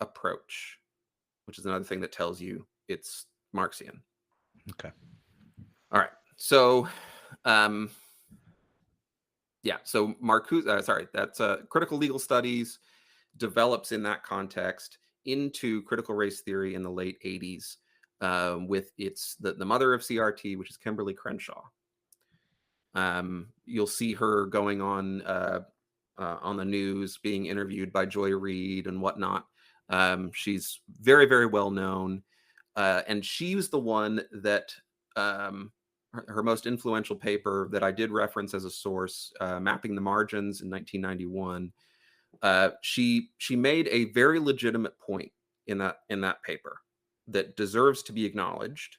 approach, which is another thing that tells you it's Marxian.
Okay.
All right. So, so Marcuse, that's critical legal studies develops in that context into critical race theory in the late 80s with the mother of CRT, which is Kimberly Crenshaw. You'll see her going on the news, being interviewed by Joy Reid and whatnot. She's very, very well known. And she was the one that her most influential paper that I did reference as a source, Mapping the Margins in 1991. She made a very legitimate point in that paper that deserves to be acknowledged,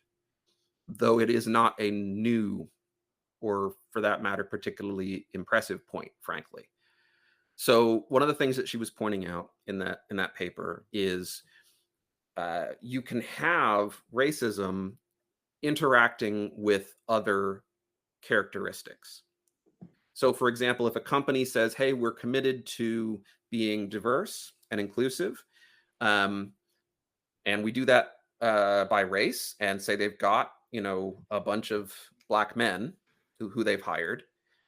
though it is not a new or, for that matter, particularly impressive point, frankly. So one of the things that she was pointing out in that paper is you can have racism interacting with other characteristics. So, for example, if a company says, hey, we're committed to being diverse and inclusive, and we do that by race and say they've got, a bunch of Black men who they've hired,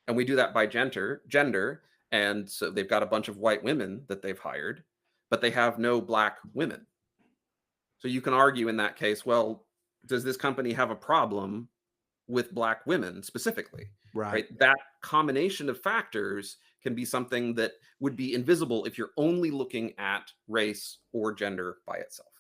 and we do that by gender, and so they've got a bunch of white women that they've hired, but they have no Black women. So you can argue in that case, well, does this company have a problem with Black women specifically?
Right.
That combination of factors can be something that would be invisible if you're only looking at race or gender by itself.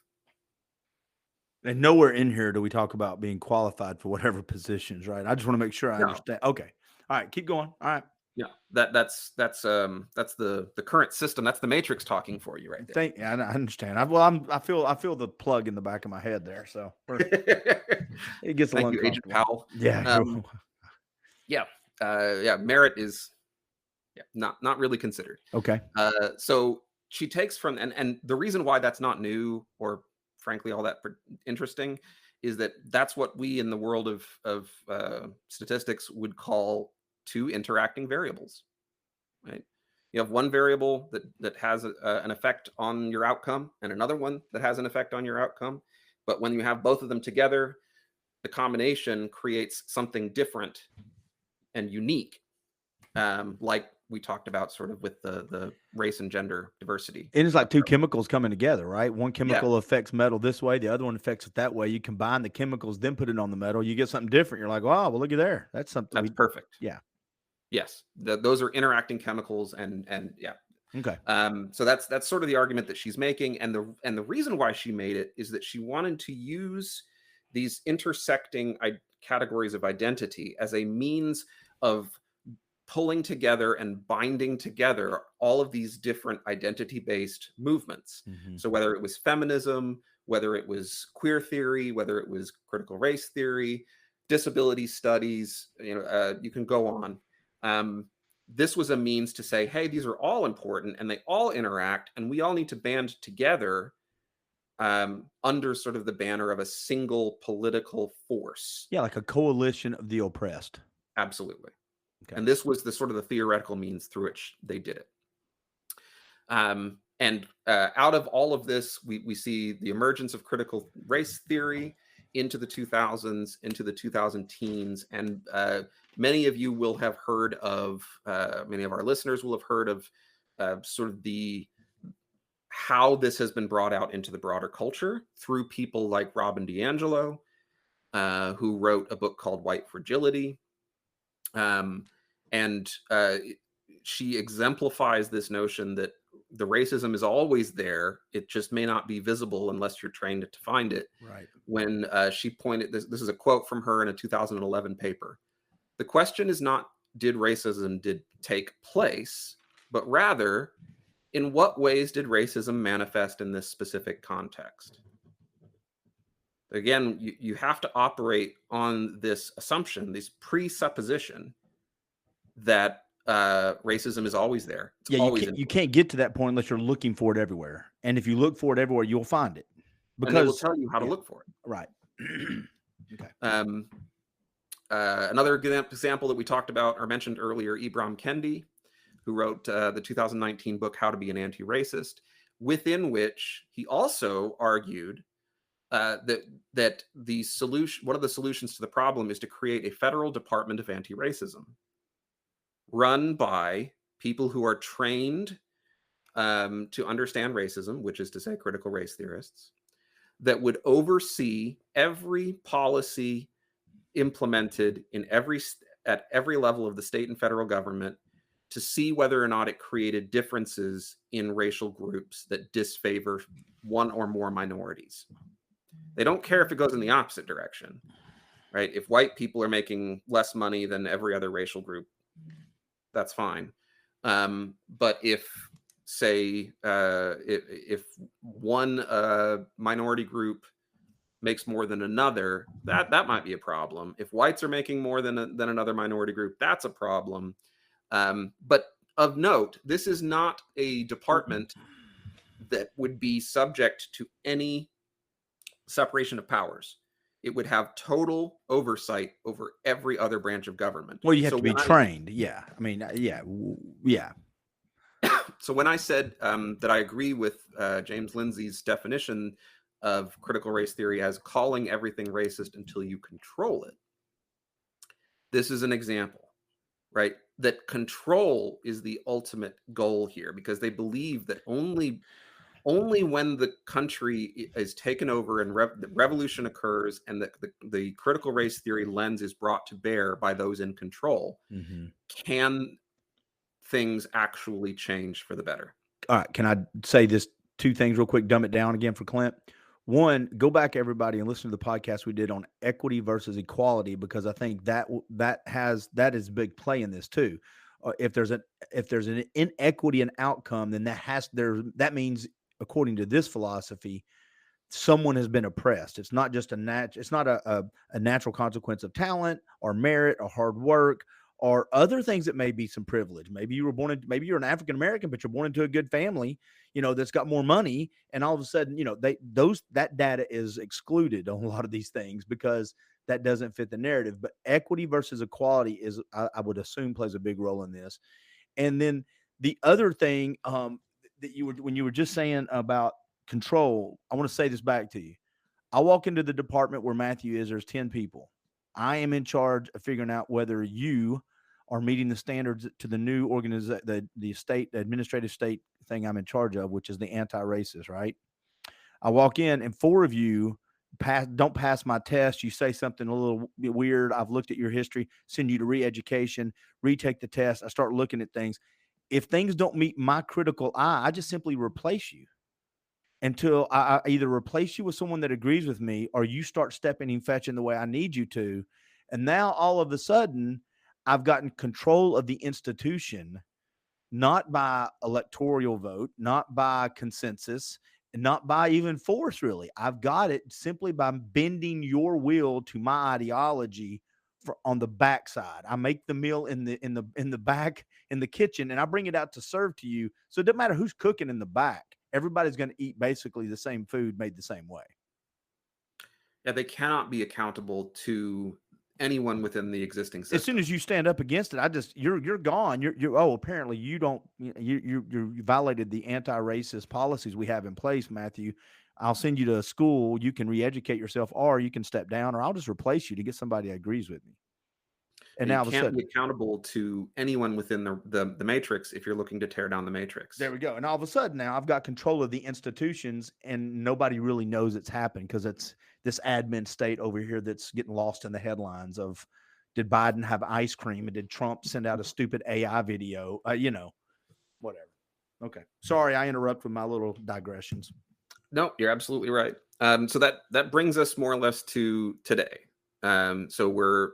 And nowhere in here do we talk about being qualified for whatever positions, right? I just want to make sure I
No.
understand. Okay. All right, keep going. All right.
Yeah, that's the current system. That's the matrix talking for you right there.
Yeah, I understand. I feel the plug in the back of my head there, so it gets a little
Thank you, Agent
uncomfortable.
Powell.
Yeah.
Yeah, merit is not really considered.
Okay.
So she takes from and the reason why that's not new or frankly all that interesting is that that's what we in the world of statistics would call two interacting variables, right? You have one variable that has an effect on your outcome and another one that has an effect on your outcome. But when you have both of them together, the combination creates something different and unique, like we talked about sort of with the race and gender diversity.
And it's like two chemicals coming together, right? One chemical
Yeah.
affects metal this way, the other one affects it that way. You combine the chemicals, then put it on the metal, you get something different. You're like, wow, well, look at there. That's something.
That's perfect.
Yeah.
Yes. Those are interacting chemicals and yeah.
Okay.
So that's sort of the argument that she's making. And the reason why she made it is that she wanted to use these intersecting categories of identity as a means of pulling together and binding together all of these different identity-based movements.
Mhm.
So whether it was feminism, whether it was queer theory, whether it was critical race theory, disability studies, you can go on. This was a means to say, hey, these are all important and they all interact and we all need to band together under sort of the banner of a single political force.
Yeah, like a coalition of the oppressed.
Absolutely.
Okay.
And this was the sort of the theoretical means through which they did it. And out of all of this, we see the emergence of critical race theory into the 2000s, into the 2000 teens. And many of you will have heard of, many of our listeners will have heard of sort of how this has been brought out into the broader culture through people like Robin DiAngelo, who wrote a book called White Fragility. And she exemplifies this notion that the racism is always there. It just may not be visible unless you're trained to find it.
Right.
When she pointed, this is a quote from her in a 2011 paper. The question is not, did racism take place, but rather, in what ways did racism manifest in this specific context? Again, you have to operate on this assumption, this presupposition that racism is always there. It's always
you can't get to that point unless you're looking for it everywhere. And if you look for it everywhere, you'll find it.
Because they will tell you how to look for it.
Right. Okay.
Another example that we talked about or mentioned earlier, Ibram Kendi, who wrote the 2019 book, How to Be an Anti-Racist, within which he also argued that the solution, one of the solutions to the problem is to create a federal department of anti-racism run by people who are trained to understand racism, which is to say critical race theorists, that would oversee every policy implemented at every level of the state and federal government to see whether or not it created differences in racial groups that disfavor one or more minorities. They don't care if it goes in the opposite direction, right? If white people are making less money than every other racial group, that's fine. But if, say, if one minority group makes more than another, that might be a problem. If whites are making more than another minority group, that's a problem. But of note, this is not a department that would be subject to any separation of powers. It would have total oversight over every other branch of government.
Well, you have to be trained. Yeah. I mean, yeah.
So when I said that I agree with James Lindsay's definition of critical race theory as calling everything racist until you control it, this is an example, right? That control is the ultimate goal here, because they believe that only Only when the country is taken over and the revolution occurs and the critical race theory lens is brought to bear by those in control
Mhm.
can things actually change for the better.
All right, can I say this 2 things real quick, dumb it down again for Clint? One, go back everybody and listen to the podcast we did on equity versus equality, because I think that is big play in this too. If there's an inequity in outcome, then that means, according to this philosophy, someone has been oppressed. It's not just it's not a natural consequence of talent or merit or hard work or other things that may be some privilege. Maybe maybe you're an African American, but you're born into a good family, that's got more money, and all of a sudden, that data is excluded on a lot of these things because that doesn't fit the narrative. But equity versus equality I would assume, plays a big role in this. And then the other thing, that when you were just saying about control, I want to say this back to you. I walk into the department where Matthew is, there's 10 people. I am in charge of figuring out whether you are meeting the standards to the new the administrative state thing I'm in charge of, which is the anti-racist, right? I walk in and 4 of you don't pass my test. You say something a little bit weird. I've looked at your history, send you to re-education, retake the test. I start looking at things. If things don't meet my critical eye, I just simply replace you until I either replace you with someone that agrees with me, or you start stepping and fetching the way I need you to. And now all of a sudden, I've gotten control of the institution, not by electoral vote, not by consensus, and not by even force, really. I've got it simply by bending your will to my ideology on the backside. I make the meal in the back in the kitchen, and I bring it out to serve to you. So it doesn't matter who's cooking in the back. Everybody's going to eat basically the same food made the same way.
Yeah, they cannot be accountable to anyone within the existing system.
As soon as you stand up against it, you're gone. Apparently you don't, you violated the anti-racist policies we have in place, Matthew. I'll send you to a school. You can re-educate yourself, or you can step down, or I'll just replace you to get somebody that agrees with me. And
you
now
can't be accountable to anyone within the matrix if you're looking to tear down the matrix.
There we go. And all of a sudden now I've got control of the institutions, and nobody really knows it's happened because it's this admin state over here that's getting lost in the headlines of, did Biden have ice cream, and did Trump send out a stupid AI video? Whatever. Okay. Sorry, I interrupt with my little digressions.
No, you're absolutely right. So that brings us more or less to today. So we're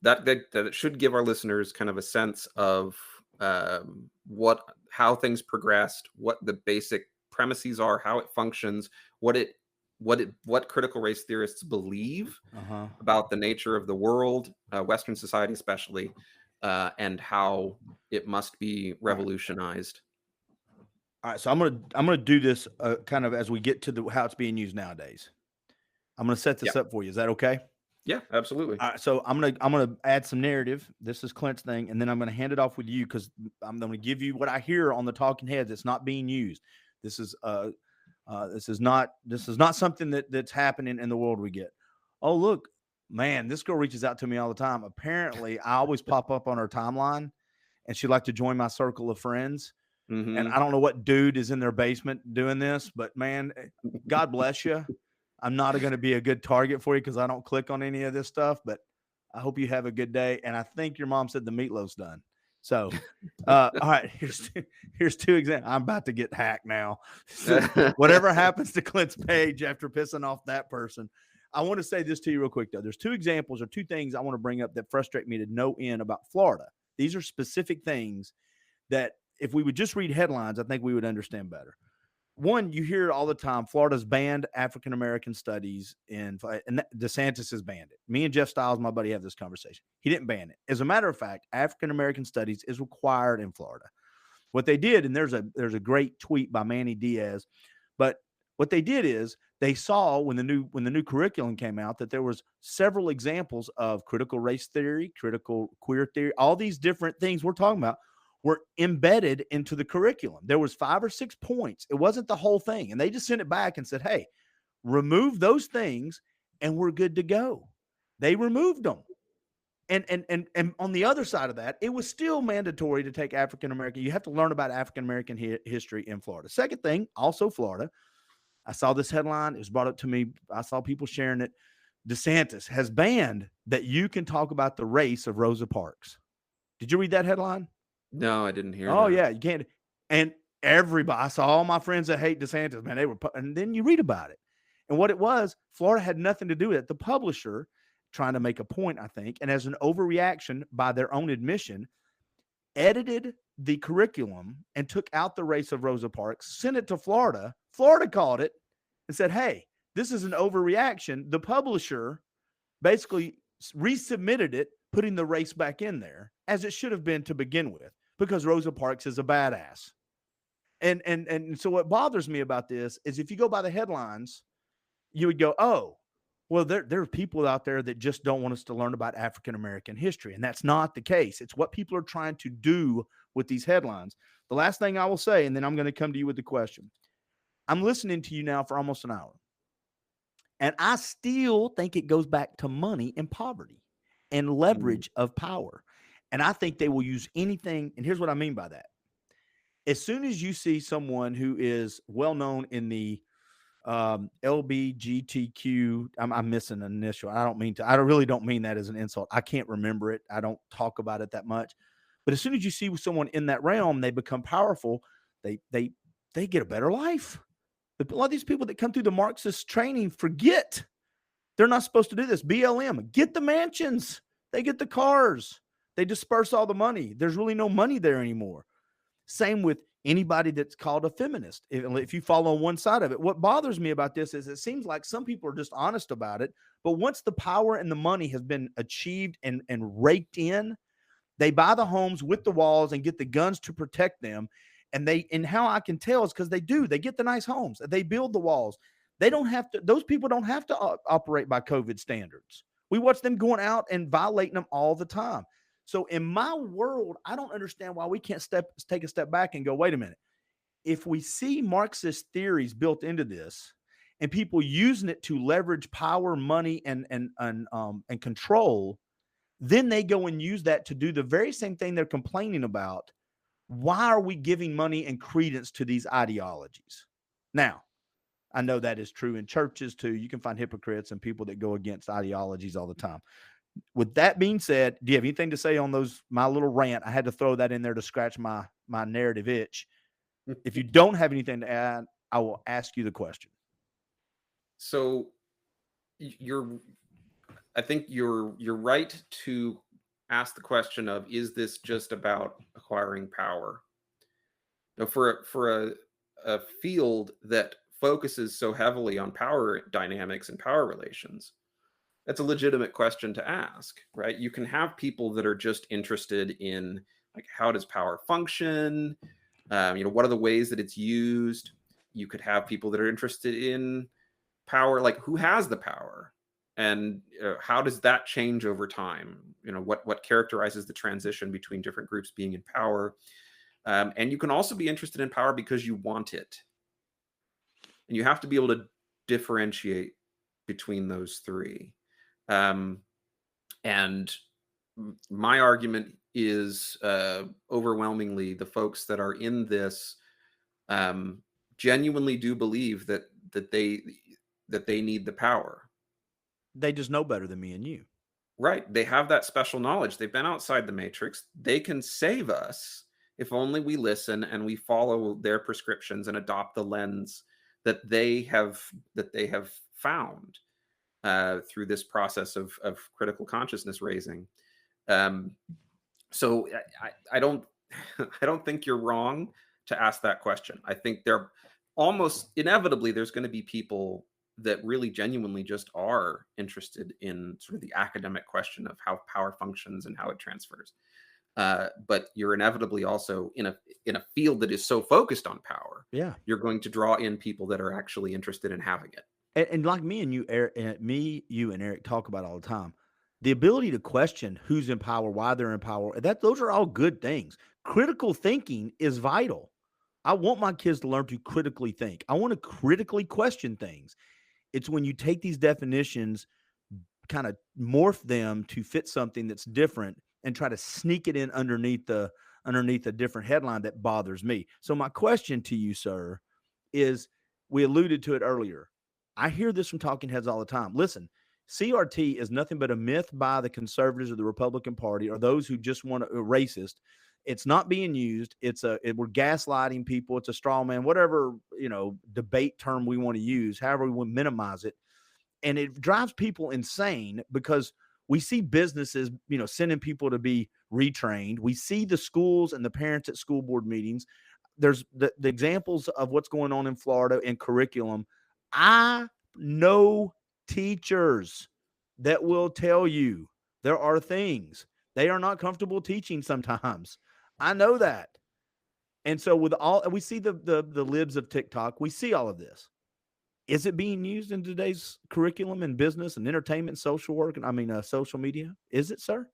that should give our listeners kind of a sense of how things progressed, what the basic premises are, how it functions, what critical race theorists believe about the nature of the world, Western society especially, and how it must be revolutionized.
All right, so I'm gonna do this kind of as we get to how it's being used nowadays. I'm gonna set this up for you. Is that okay?
Yeah, absolutely.
All right, so I'm gonna add some narrative. This is Clint's thing, and then I'm gonna hand it off with you because I'm gonna give you what I hear on the talking heads. It's not being used. This is not something that's happening in the world we get. Oh, look, man, this girl reaches out to me all the time. Apparently, I always pop up on her timeline, and she'd like to join my circle of friends.
Mm-hmm.
And I don't know what dude is in their basement doing this, but man, God bless you. I'm not going to be a good target for you because I don't click on any of this stuff, but I hope you have a good day. And I think your mom said the meatloaf's done. So, all right, here's 2 examples. I'm about to get hacked now. So whatever happens to Clint's page after pissing off that person. I want to say this to you real quick, though. There's 2 examples or 2 things I want to bring up that frustrate me to no end about Florida. These are specific things that if we would just read headlines, I think we would understand better. One, you hear all the time, Florida's banned African-American studies, and DeSantis has banned it. Me and Jeff Stiles, my buddy, have this conversation. He didn't ban it. As a matter of fact, African-American studies is required in Florida. What they did, and there's a great tweet by Manny Diaz, but what they did is they saw when the new curriculum came out that there was several examples of critical race theory, critical queer theory, all these different things we're talking about were embedded into the curriculum. There was 5 or 6 points. It wasn't the whole thing. And they just sent it back and said, hey, remove those things and we're good to go. They removed them. And on the other side of that, it was still mandatory to take African American. You have to learn about African American history in Florida. Second thing, also Florida. I saw this headline. It was brought up to me. I saw people sharing it. DeSantis has banned that you can talk about the race of Rosa Parks. Did you read that headline?
No, I didn't hear that.
Oh, yeah, you can't. And everybody, I saw all my friends that hate DeSantis, man, and then you read about it. And what it was, Florida had nothing to do with it. The publisher, trying to make a point, I think, and as an overreaction by their own admission, edited the curriculum and took out the race of Rosa Parks, sent it to Florida. Florida called it and said, hey, this is an overreaction. The publisher basically resubmitted it, putting the race back in there as it should have been to begin with, because Rosa Parks is a badass. And so what bothers me about this is if you go by the headlines, you would go, oh, well, there are people out there that just don't want us to learn about African American history. And that's not the case. It's what people are trying to do with these headlines. The last thing I will say, and then I'm going to come to you with the question. I'm listening to you now for almost an hour. And I still think it goes back to money and poverty and leverage of power. And I think they will use anything. And here's what I mean by that. As soon as you see someone who is well known in the LBGTQ, I'm missing an initial. I really don't mean that as an insult. I can't remember it. I don't talk about it that much. But as soon as you see someone in that realm, they become powerful. They get a better life. A lot of these people that come through the Marxist training forget they're not supposed to do this. BLM, get the mansions. They get the cars. They disperse all the money. There's really no money there anymore. Same with anybody that's called a feminist. If you fall on one side of it, what bothers me about this is it seems like some people are just honest about it. But once the power and the money has been achieved and raked in, they buy the homes with the walls and get the guns to protect them. And how I can tell is because they get the nice homes. They build the walls. They don't have to, those people don't have to operate by COVID standards. We watch them going out and violating them all the time. So in my world, I don't understand why we can't take a step back and go, wait a minute. If we see Marxist theories built into this and people using it to leverage power, money, and control, then they go and use that to do the very same thing they're complaining about. Why are we giving money and credence to these ideologies? Now, I know that is true in churches too. You can find hypocrites and people that go against ideologies all the time. With that being said, do you have anything to say on my little rant? I had to throw that in there to scratch my narrative itch. If you don't have anything to add, I will ask you the question.
So I think you're right to ask the question of, is this just about acquiring power? Now, for a field that focuses so heavily on power dynamics and power relations, that's a legitimate question to ask, right? You can have people that are just interested in, like, how does power function? What are the ways that it's used? You could have people that are interested in power, like who has the power, and how does that change over time? What characterizes the transition between different groups being in power? And you can also be interested in power because you want it, and you have to be able to differentiate between those three. And my argument is overwhelmingly the folks that are in this genuinely do believe that they need the power.
They just know better than me and you.
Right. They have that special knowledge. They've been outside the matrix. They can save us if only we listen and we follow their prescriptions and adopt the lens that they have found through this process of critical consciousness raising. So I don't I don't think you're wrong to ask that question. I think there almost inevitably there's going to be people that really genuinely just are interested in sort of the academic question of how power functions and how it transfers. But you're inevitably also in a field that is so focused on power.
Yeah,
you're going to draw in people that are actually interested in having it.
And like me and you, Eric, you and Eric talk about all the time, the ability to question who's in power, why they're in power, those are all good things. Critical thinking is vital. I want my kids to learn to critically think. I want to critically question things. It's when you take these definitions, kind of morph them to fit something that's different and try to sneak it in underneath a different headline that bothers me. So my question to you, sir, is, we alluded to it earlier. I hear this from talking heads all the time. Listen, CRT is nothing but a myth by the conservatives or the Republican Party or those who just want to racist. It's not being used. We're gaslighting people. It's a straw man, whatever, debate term we want to use, however we want to minimize it. And it drives people insane because we see businesses, sending people to be retrained. We see the schools and the parents at school board meetings. There's the examples of what's going on in Florida in curriculum. I know teachers that will tell you there are things they are not comfortable teaching sometimes. I know that. And so we see the libs of TikTok, we see all of this. Is it being used in today's curriculum in business and entertainment, social work, and social media? Is it, sir?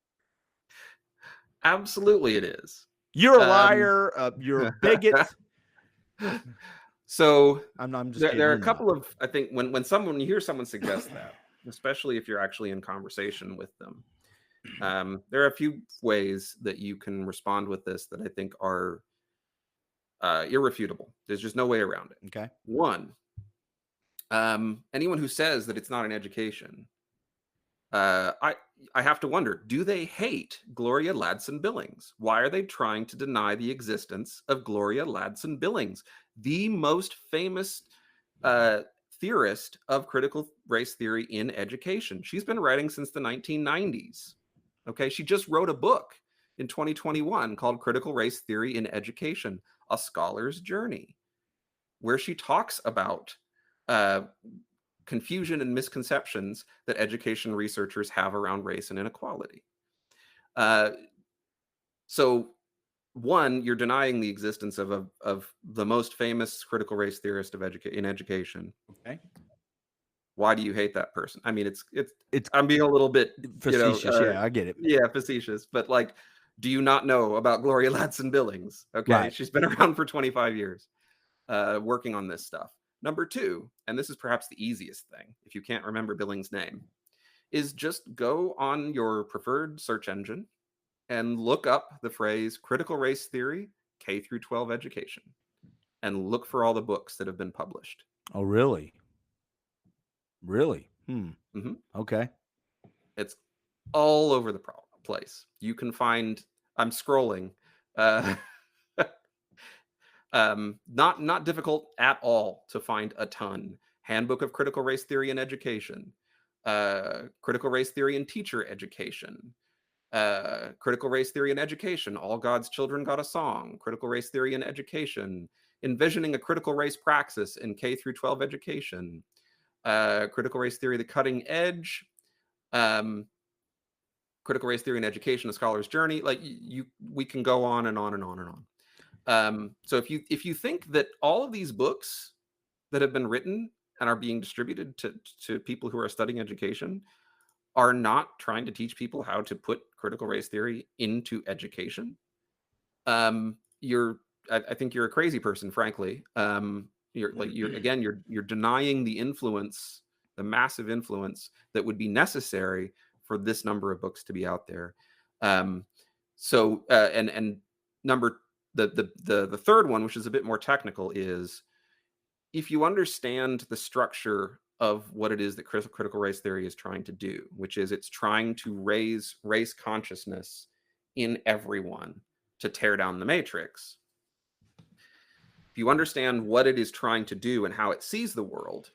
Absolutely, it is.
You're a liar. You're a bigot.
So
I'm just
there are a couple of, I think when you hear someone suggest that, especially if you're actually in conversation with them, there are a few ways that you can respond with this that I think are irrefutable. There's just no way around it.
Okay.
One, anyone who says that it's not an education, I have to wonder, do they hate Gloria Ladson Billings? Why are they trying to deny the existence of Gloria Ladson Billings, the most famous theorist of critical race theory in education? She's been writing since the 1990s. Okay, she just wrote a book in 2021 called Critical Race Theory in Education, A Scholar's Journey, where she talks about confusion and misconceptions that education researchers have around race and inequality. So one, you're denying the existence of the most famous critical race theorist in education.
Okay.
Why do you hate that person? I mean, it's I'm being a little bit
facetious. Yeah, I get it.
Yeah, facetious. But like, do you not know about Gloria Ladson Billings? Okay, right. She's been around for 25 years, working on this stuff. Number two, and this is perhaps the easiest thing, if you can't remember Billings' name, is just go on your preferred search engine and look up the phrase critical race theory, K through 12 education, and look for all the books that have been published.
Oh, really? Really? Mm-hmm. Okay.
It's all over the place. You can find, I'm scrolling, not difficult at all to find a ton. Handbook of Critical Race Theory in Education, Critical Race Theory in Teacher Education, Critical Race Theory in Education, All God's Children Got a Song, Critical Race Theory in Education, Envisioning a Critical Race Praxis in K through 12 Education, Critical Race Theory, The Cutting Edge, Critical Race Theory in Education, A Scholar's Journey. Like we can go on and on and on and on. So if you think that all of these books that have been written and are being distributed to people who are studying education are not trying to teach people how to put critical race theory into education, I think you're a crazy person, frankly. You're denying the influence, the massive influence that would be necessary for this number of books to be out there. And number the third one, which is a bit more technical, is if you understand the structure of what it is that critical race theory is trying to do, which is it's trying to raise race consciousness in everyone to tear down the matrix. If you understand what it is trying to do and how it sees the world,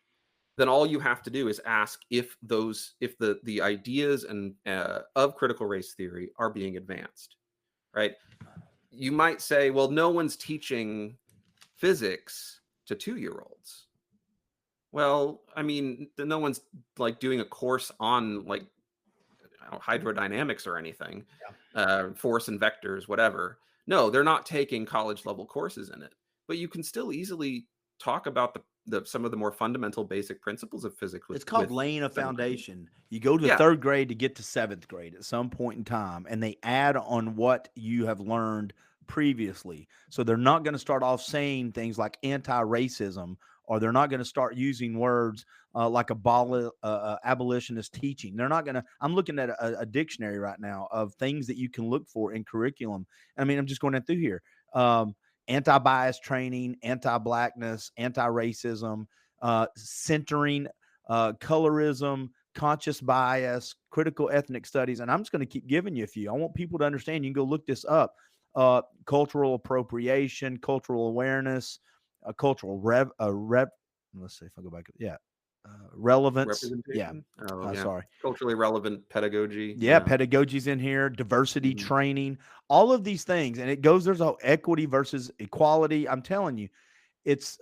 then all you have to do is ask if the ideas and of critical race theory are being advanced, right? You might say, well, no one's teaching physics to 2-year-olds. Well, I mean, no one's like doing a course on like hydrodynamics or anything, force and vectors, whatever. No, they're not taking college level courses in it, but you can still easily talk about some of the more fundamental basic principles of physics.
It's called laying a foundation. You go to third grade to get to 7th grade at some point in time, and they add on what you have learned previously. So they're not going to start off saying things like anti-racism or they're not going to start using words like abolitionist teaching. They're not going to. I'm looking at a dictionary right now of things that you can look for in curriculum. I mean, I'm just going through here. Anti-bias training, anti-blackness, anti-racism, centering, colorism, conscious bias, critical ethnic studies. And I'm just going to keep giving you a few. I want people to understand. You can go look this up. Cultural appropriation, cultural awareness, cultural let's see if I go back. Yeah. Relevance. Yeah.
Representation. Oh, yeah.
Sorry.
Culturally relevant pedagogy.
Yeah. Pedagogy's in here, diversity training, all of these things. And it goes, there's a equity versus equality. I'm telling you, it's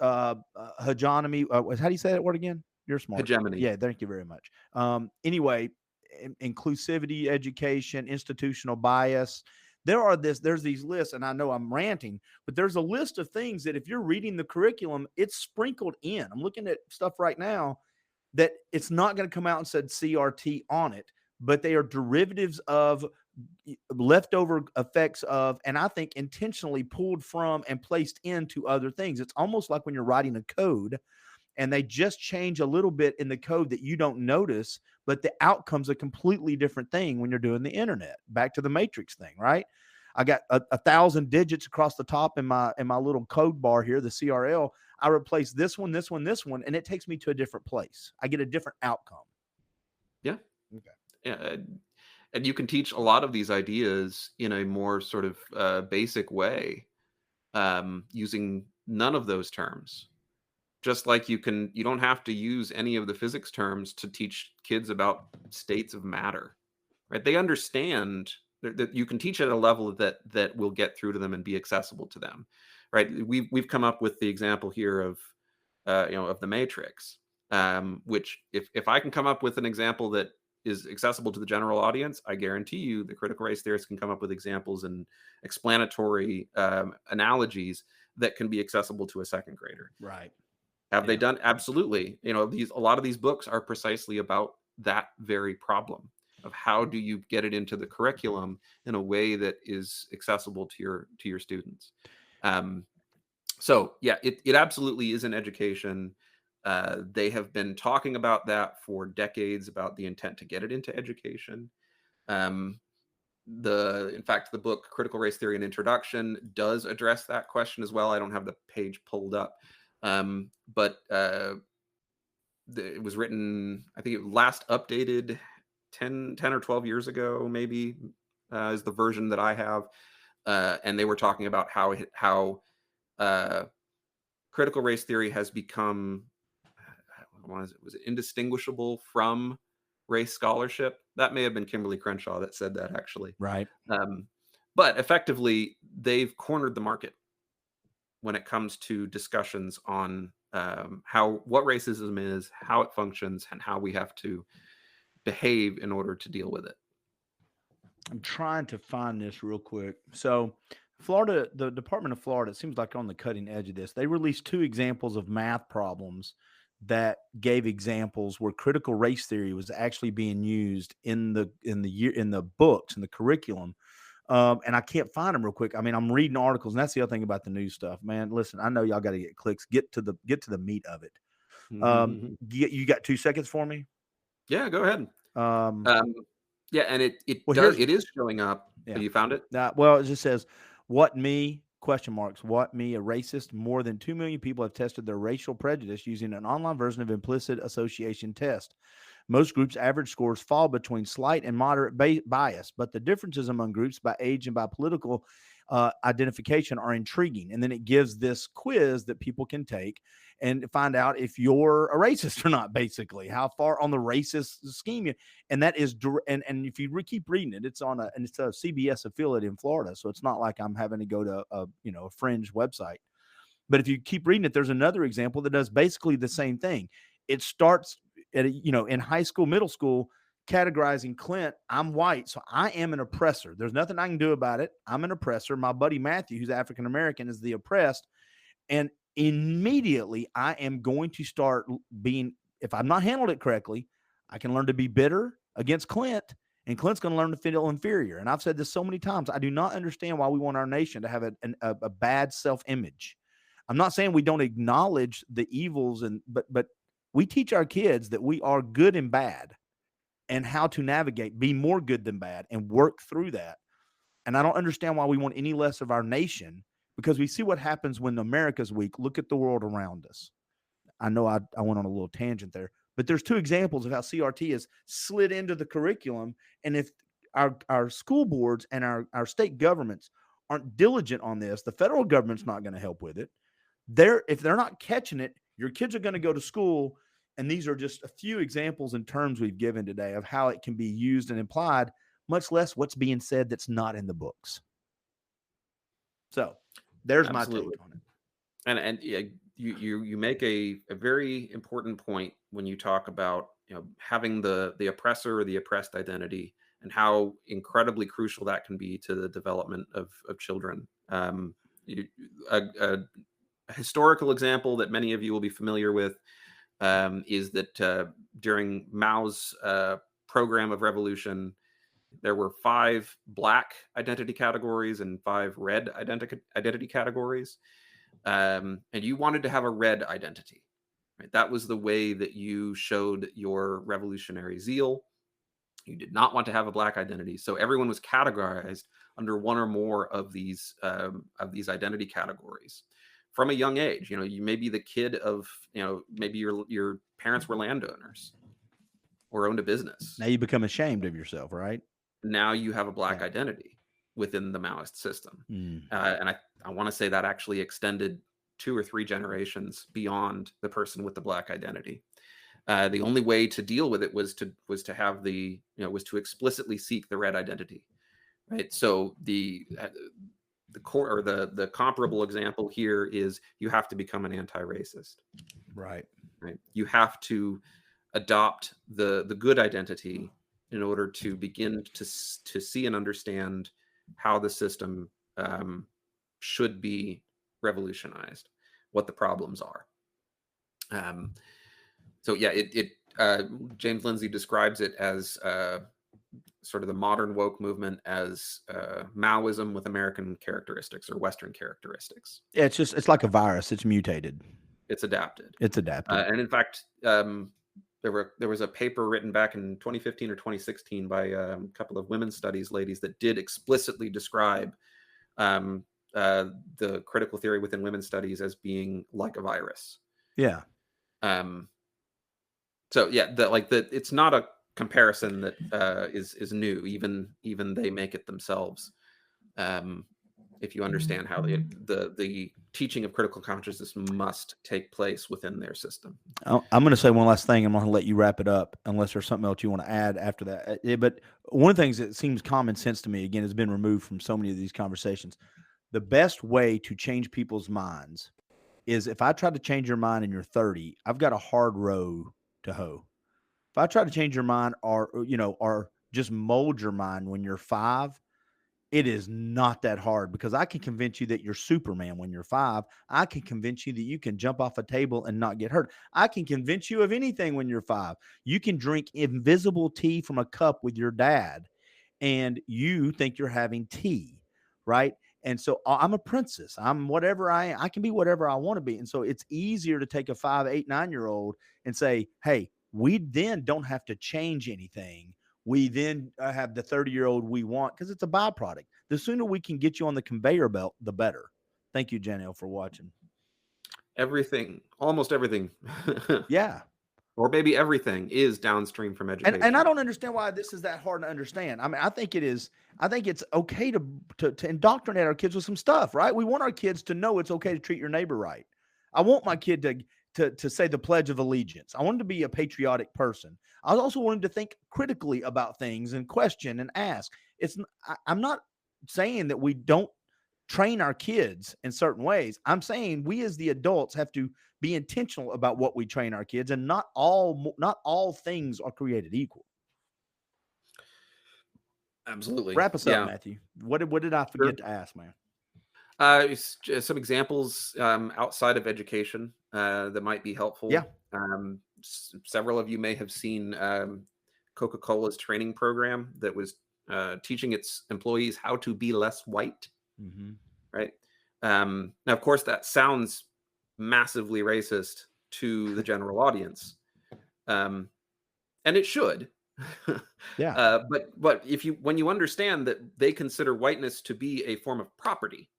hegemony. How do you say that word again? You're smart.
Hegemony.
Yeah, thank you very much. Anyway, inclusivity, education, institutional bias. There's these lists, and I know I'm ranting, but there's a list of things that if you're reading the curriculum, it's sprinkled in. I'm looking at stuff right now that it's not going to come out and said CRT on it, but they are derivatives of, leftover effects of, and I think intentionally pulled from and placed into other things. It's almost like when you're writing a code and they just change a little bit in the code that you don't notice, but the outcome's a completely different thing when you're doing the internet. Back to the matrix thing, right? I got 1,000 digits across the top in my little code bar here, the CRL. I replace this one, and it takes me to a different place. I get a different outcome.
Yeah.
Okay.
Yeah. And you can teach a lot of these ideas in a more sort of basic way, using none of those terms. Just like you don't have to use any of the physics terms to teach kids about states of matter, right? They understand that you can teach at a level that will get through to them and be accessible to them, right? We've come up with the example here of of the matrix, which if I can come up with an example that is accessible to the general audience, I guarantee you the critical race theorists can come up with examples and explanatory analogies that can be accessible to a second grader.
Right.
Have they done? Absolutely. A lot of these books are precisely about that very problem of how do you get it into the curriculum in a way that is accessible to your students. So yeah, it absolutely is an education. They have been talking about that for decades, about the intent to get it into education. In fact, the book Critical Race Theory and Introduction does address that question as well. I don't have the page pulled up. But it was written, I think it last updated 10 or 12 years ago, maybe, is the version that I have. And they were talking about how critical race theory has become, was it indistinguishable from race scholarship? That may have been Kimberly Crenshaw that said that, actually.
Right.
But effectively, they've cornered the market when it comes to discussions on what racism is, how it functions, and how we have to behave in order to deal with it.
I'm trying to find this real quick. So Florida, the Department of Florida, it seems like on the cutting edge of this. They released 2 examples of math problems that gave examples where critical race theory was actually being used in the books, in the curriculum. And I can't find them real quick. I mean, I'm reading articles, and that's the other thing about the news stuff, man. Listen, I know y'all got to get clicks. Get to the meat of it. You got 2 seconds for me?
Yeah, go ahead. Yeah, and it is showing up.
Yeah.
You found it?
Well, it just says, "What me?" ? What me? A racist? More than 2 million people have tested their racial prejudice using an online version of implicit association test. Most groups' average scores fall between slight and moderate bias, but the differences among groups by age and by political identification are intriguing. And then it gives this quiz that people can take and find out if you're a racist or not, basically, how far on the racist scheme. And that is, and if you keep reading it, it's it's a CBS affiliate in Florida. So it's not like I'm having to go to a fringe website. But if you keep reading it, there's another example that does basically the same thing. It starts at in high school, middle school, categorizing Clint. I'm white, so I am an oppressor. There's nothing I can do about it. I'm an oppressor. My buddy Matthew, who's African American, is the oppressed. And immediately I am going to start being, if I've not handled it correctly, I can learn to be bitter against Clint, and Clint's going to learn to feel inferior. And I've said this so many times. I do not understand why we want our nation to have a bad self-image. I'm not saying we don't acknowledge the evils, but we teach our kids that we are good and bad and how to navigate, be more good than bad, and work through that. And I don't understand why we want any less of our nation, because we see what happens when America's weak. Look at the world around us. I know I went on a little tangent there, but there's two examples of how CRT has slid into the curriculum. And if our school boards and our state governments aren't diligent on this, the federal government's not going to help with it. If they're not catching it, your kids are going to go to school. And these are just a few examples and terms we've given today of how it can be used and implied, much less what's being said that's not in the books. So there's
Absolutely.
my take on it.
And yeah, you make a very important point when you talk about, you know, having the oppressor or the oppressed identity, and how incredibly crucial that can be to the development of children. A historical example that many of you will be familiar with is that during Mao's program of revolution, there were 5 black identity categories and 5 red identity categories. And you wanted to have a red identity, right? That was the way that you showed your revolutionary zeal. You did not want to have a black identity. So everyone was categorized under one or more of these identity categories from a young age. You know, you may be the kid of, you know, maybe your parents were landowners or owned a business.
Now you become ashamed of yourself, right?
Now you have a black identity within the Maoist system. And I want to say that actually extended 2 or 3 generations beyond the person with the black identity. The only way to deal with it was to have was to explicitly seek the red identity, right? So the core, or the comparable example here is you have to become an anti-racist,
right?
You have to adopt the good identity in order to begin to see and understand how the system should be revolutionized, what the problems are. So yeah, James Lindsay describes it as sort of the modern woke movement as Maoism with American characteristics or Western characteristics.
Yeah, it's like a virus. It's mutated.
It's adapted.
And
in fact, there was a paper written back in 2015 or 2016 by a couple of women's studies ladies that did explicitly describe the critical theory within women's studies as being like a virus.
Yeah.
So yeah, it's not a comparison that is new. Even they make it themselves. If you understand how the teaching of critical consciousness must take place within their system.
I'm going to say one last thing. I'm going to let you wrap it up, unless there's something else you want to add after that. But one of the things that seems common sense to me, again, has been removed from so many of these conversations. The best way to change people's minds is, if I try to change your mind and you're 30, I've got a hard row to hoe. If I try to change your mind or just mold your mind when you're 5, it is not that hard, because I can convince you that you're Superman when you're 5. I can convince you that you can jump off a table and not get hurt. I can convince you of anything when you're 5. You can drink invisible tea from a cup with your dad and you think you're having tea, right? And so I'm a princess. I'm whatever I can be whatever I want to be. And so it's easier to take a 5, 8, 9-year-old and say, hey, we then don't have to change anything. We then have the 30-year-old we want, because it's a byproduct. The sooner we can get you on the conveyor belt, the better. Thank you, Janelle, for watching.
Everything, almost everything.
Yeah.
Or maybe everything is downstream from education.
And I don't understand why this is that hard to understand. I mean, I think it's okay to indoctrinate our kids with some stuff, right? We want our kids to know it's okay to treat your neighbor right. I want my kid to say the Pledge of Allegiance. I want him to be a patriotic person. I also want him to think critically about things and question and ask. I'm not saying that we don't train our kids in certain ways. I'm saying we as the adults have to be intentional about what we train our kids, and not all things are created equal.
Absolutely.
Wrap us up, Matthew. What did I forget to ask, man?
Some examples outside of education that might be helpful.
Yeah.
Several of you may have seen Coca-Cola's training program that was teaching its employees how to be less white.
Mm-hmm.
Right. Now, of course, that sounds massively racist to the general audience. And it should.
Yeah.
But when you understand that they consider whiteness to be a form of property,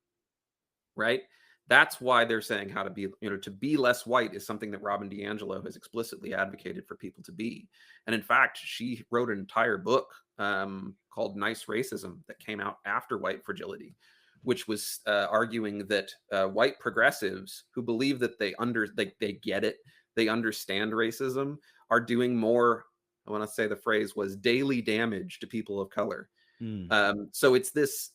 right? That's why they're saying how to be, to be less white is something that Robin DiAngelo has explicitly advocated for people to be. And in fact, she wrote an entire book called Nice Racism that came out after White Fragility, which was arguing that white progressives who believe that they get it, they understand racism, are doing more. I want to say the phrase was daily damage to people of color. So it's this.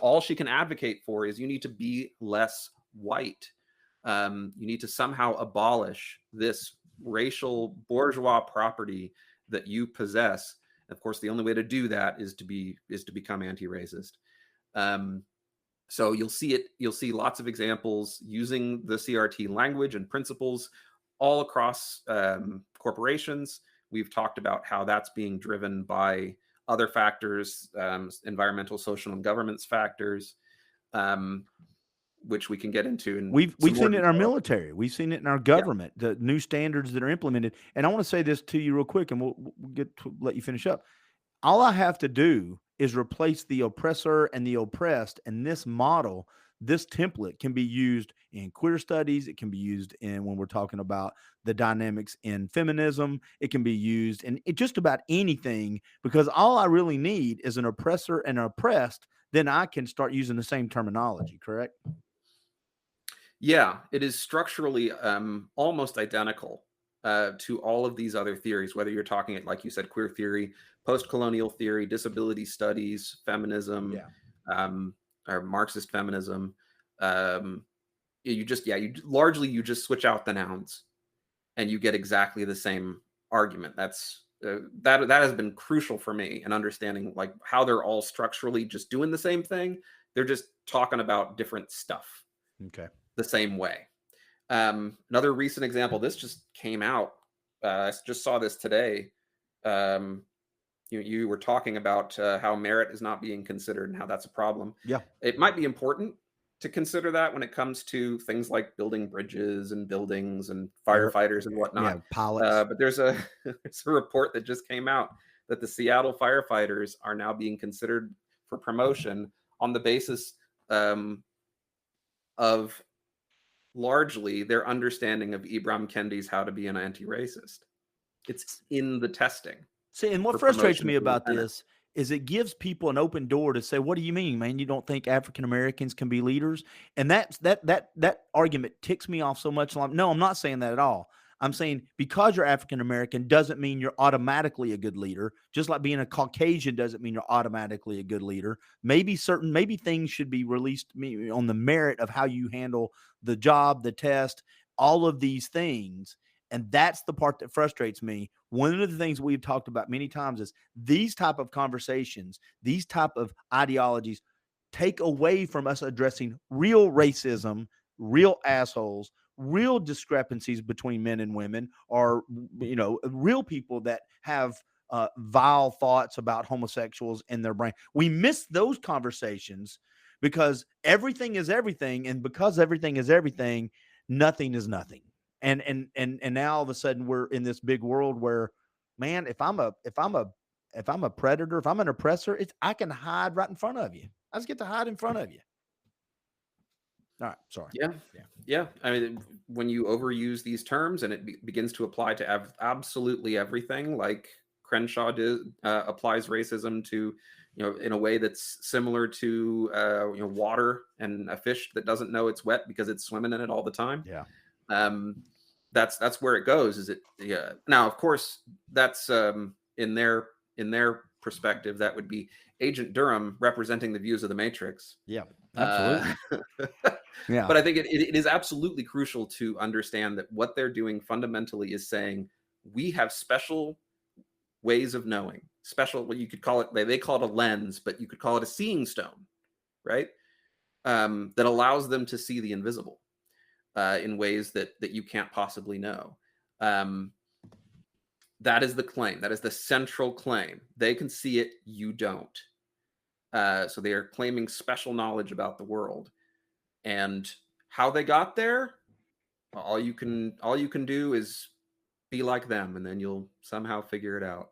All she can advocate for is you need to be less white. You need to somehow abolish this racial bourgeois property that you possess. Of course, the only way to do that is to become anti-racist. So you'll see lots of examples using the CRT language and principles all across corporations. We've talked about how that's being driven by other factors, environmental, social, and governance factors, which we can get into. And
we've seen it in our military. We've seen it in our government, the new standards that are implemented. And I want to say this to you real quick, and we'll get to let you finish up. All I have to do is replace the oppressor and the oppressed, and this model, this template can be used in queer studies. It can be used in when we're talking about the dynamics in feminism. It can be used in just about anything, because all I really need is an oppressor and an oppressed. Then I can start using the same terminology, correct?
Yeah, it is structurally almost identical to all of these other theories, whether you're talking, like you said, queer theory, post-colonial theory, disability studies, feminism, or Marxist feminism. You just switch out the nouns and you get exactly the same argument. That's that has been crucial for me in understanding like how they're all structurally just doing the same thing. They're just talking about different stuff.
Okay.
The same way. Another recent example, this just came out. I just saw this today. You were talking about how merit is not being considered and how that's a problem.
Yeah.
It might be important to consider that when it comes to things like building bridges and buildings and firefighters and whatnot.
Yeah, pilots.
But there's a report that just came out that the Seattle firefighters are now being considered for promotion on the basis of largely their understanding of Ibram Kendi's How to Be an Anti-Racist. It's in the testing.
See, and what frustrates me about this is it gives people an open door to say, "What do you mean, man? You don't think African Americans can be leaders?" And that argument ticks me off so much. No, I'm not saying that at all. I'm saying because you're African American doesn't mean you're automatically a good leader. Just like being a Caucasian doesn't mean you're automatically a good leader. Maybe things should be released on the merit of how you handle the job, the test, all of these things. And that's the part that frustrates me. One of the things we've talked about many times is these type of conversations, these type of ideologies take away from us addressing real racism, real assholes, real discrepancies between men and women, or, real people that have vile thoughts about homosexuals in their brain. We miss those conversations because everything is everything. And because everything is everything, nothing is nothing. And now all of a sudden we're in this big world where, man, if I'm a predator, if I'm an oppressor, I can hide right in front of you. I just get to hide in front of you. All right, sorry.
Yeah. I mean, when you overuse these terms and it begins to apply to absolutely everything, like Crenshaw applies racism to, in a way that's similar to water and a fish that doesn't know it's wet because it's swimming in it all the time.
Yeah.
That's where it goes. Is it? Yeah. Now, of course, that's in their perspective, that would be Agent Durham representing the views of the Matrix.
Yeah, absolutely.
Yeah. But I think it is absolutely crucial to understand that what they're doing fundamentally is saying we have special ways of knowing, what you could call it. They call it a lens, but you could call it a seeing stone, right? That allows them to see the invisible. In ways that you can't possibly know. That is the claim. That is the central claim. They can see it, you don't. So they are claiming special knowledge about the world. And How they got there, all you can do is be like them, and then you'll somehow figure it out.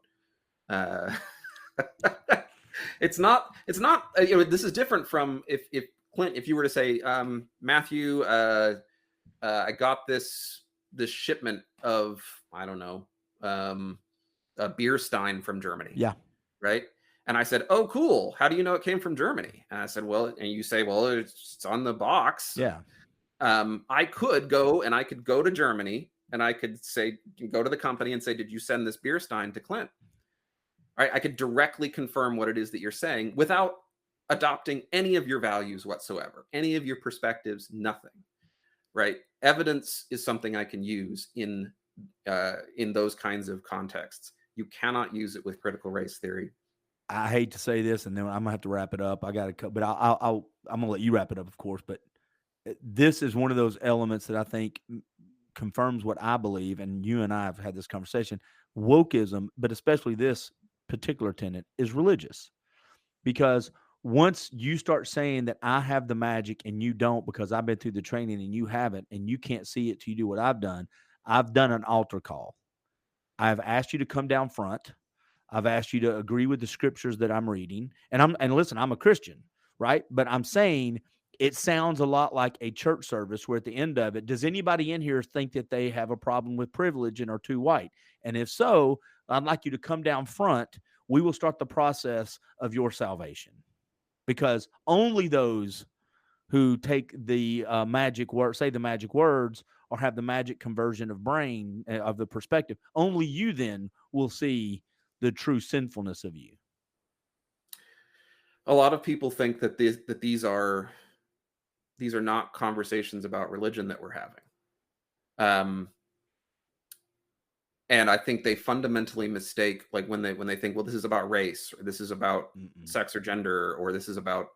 Uh, this is different from if Clint, if you were to say, Matthew, I got this shipment of, I don't know, a beer stein from Germany.
Yeah.
Right. And I said, "Oh, cool. How do you know it came from Germany?" And I said, "Well," and you say, "Well, it's on the box."
Yeah.
I could go to Germany, and I could say, go to the company and say, "Did you send this beer stein to Clint?" Right? I could directly confirm what it is that you're saying without adopting any of your values whatsoever, any of your perspectives, nothing. Right? Evidence is something I can use in those kinds of contexts. You cannot use it with critical race theory.
I hate to say this, and then I'm gonna have to wrap it up. I got to cut, but I'm gonna let you wrap it up, of course. But this is one of those elements that I think confirms what I believe, and you and I have had this conversation. Wokeism, but especially this particular tenet, is religious, because once you start saying that I have the magic and you don't because I've been through the training and you haven't, and you can't see it till you do what I've done an altar call. I've asked you to come down front. I've asked you to agree with the scriptures that I'm reading. And listen, I'm a Christian, right? But I'm saying it sounds a lot like a church service where at the end of it, does anybody in here think that they have a problem with privilege and are too white? And if so, I'd like you to come down front. We will start the process of your salvation, because only those who take the magic word, say the magic words, or have the magic conversion of brain of the perspective, only you then will see the true sinfulness of you.
A lot of people think that these are not conversations about religion that we're having. And I think they fundamentally mistake, like when they think, well, this is about race, or this is about sex or gender, or this is about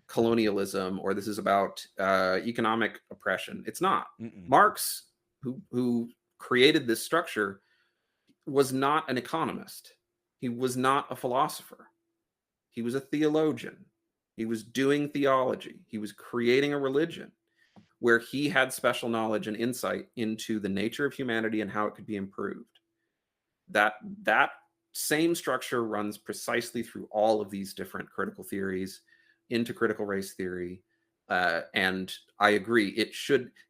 colonialism, or this is about economic oppression. It's not. Marx, who created this structure, was not an economist. He was not a philosopher. He was a theologian. He was doing theology. He was creating a religion where he had special knowledge and insight into the nature of humanity and how it could be improved. That same structure runs precisely through all of these different critical theories into critical race theory. And I agree,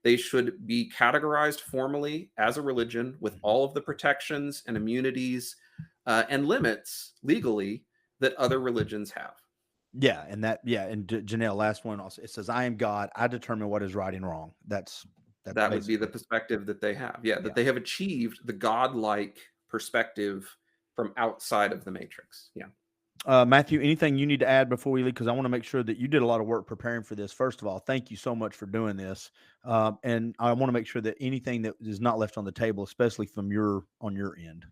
they should be categorized formally as a religion with all of the protections and immunities and limits legally that other religions have.
Yeah, and Janelle, last one also, it says, "I am God. I determine what is right and wrong." That
would be the perspective that they have. Yeah, that they have achieved the godlike perspective from outside of the matrix. Yeah.
Matthew, anything you need to add before we leave? Because I want to make sure that you did a lot of work preparing for this. First of all, thank you so much for doing this. And I want to make sure that anything that is not left on the table, especially from on your end.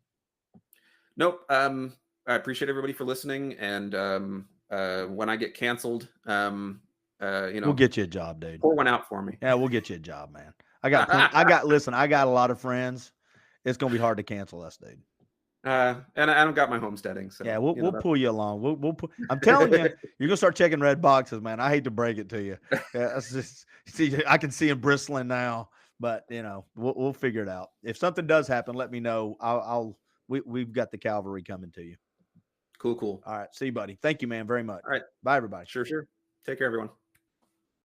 Nope. I appreciate everybody for listening. And when I get canceled,
we'll get you a job, dude.
Pour one out for me.
Yeah, we'll get you a job, man. Listen, I got a lot of friends. It's gonna be hard to cancel us, dude.
And I don't got my homesteading, so
yeah, we'll pull you along. We'll I'm telling you, you're gonna start checking red boxes, man. I hate to break it to you. Yeah, it's just, see, I can see him bristling now, but we'll figure it out. If something does happen, let me know. We've got the cavalry coming to you.
Cool.
All right, see you, buddy. Thank you, man, very much.
All right,
bye, everybody.
Sure. Take care, everyone.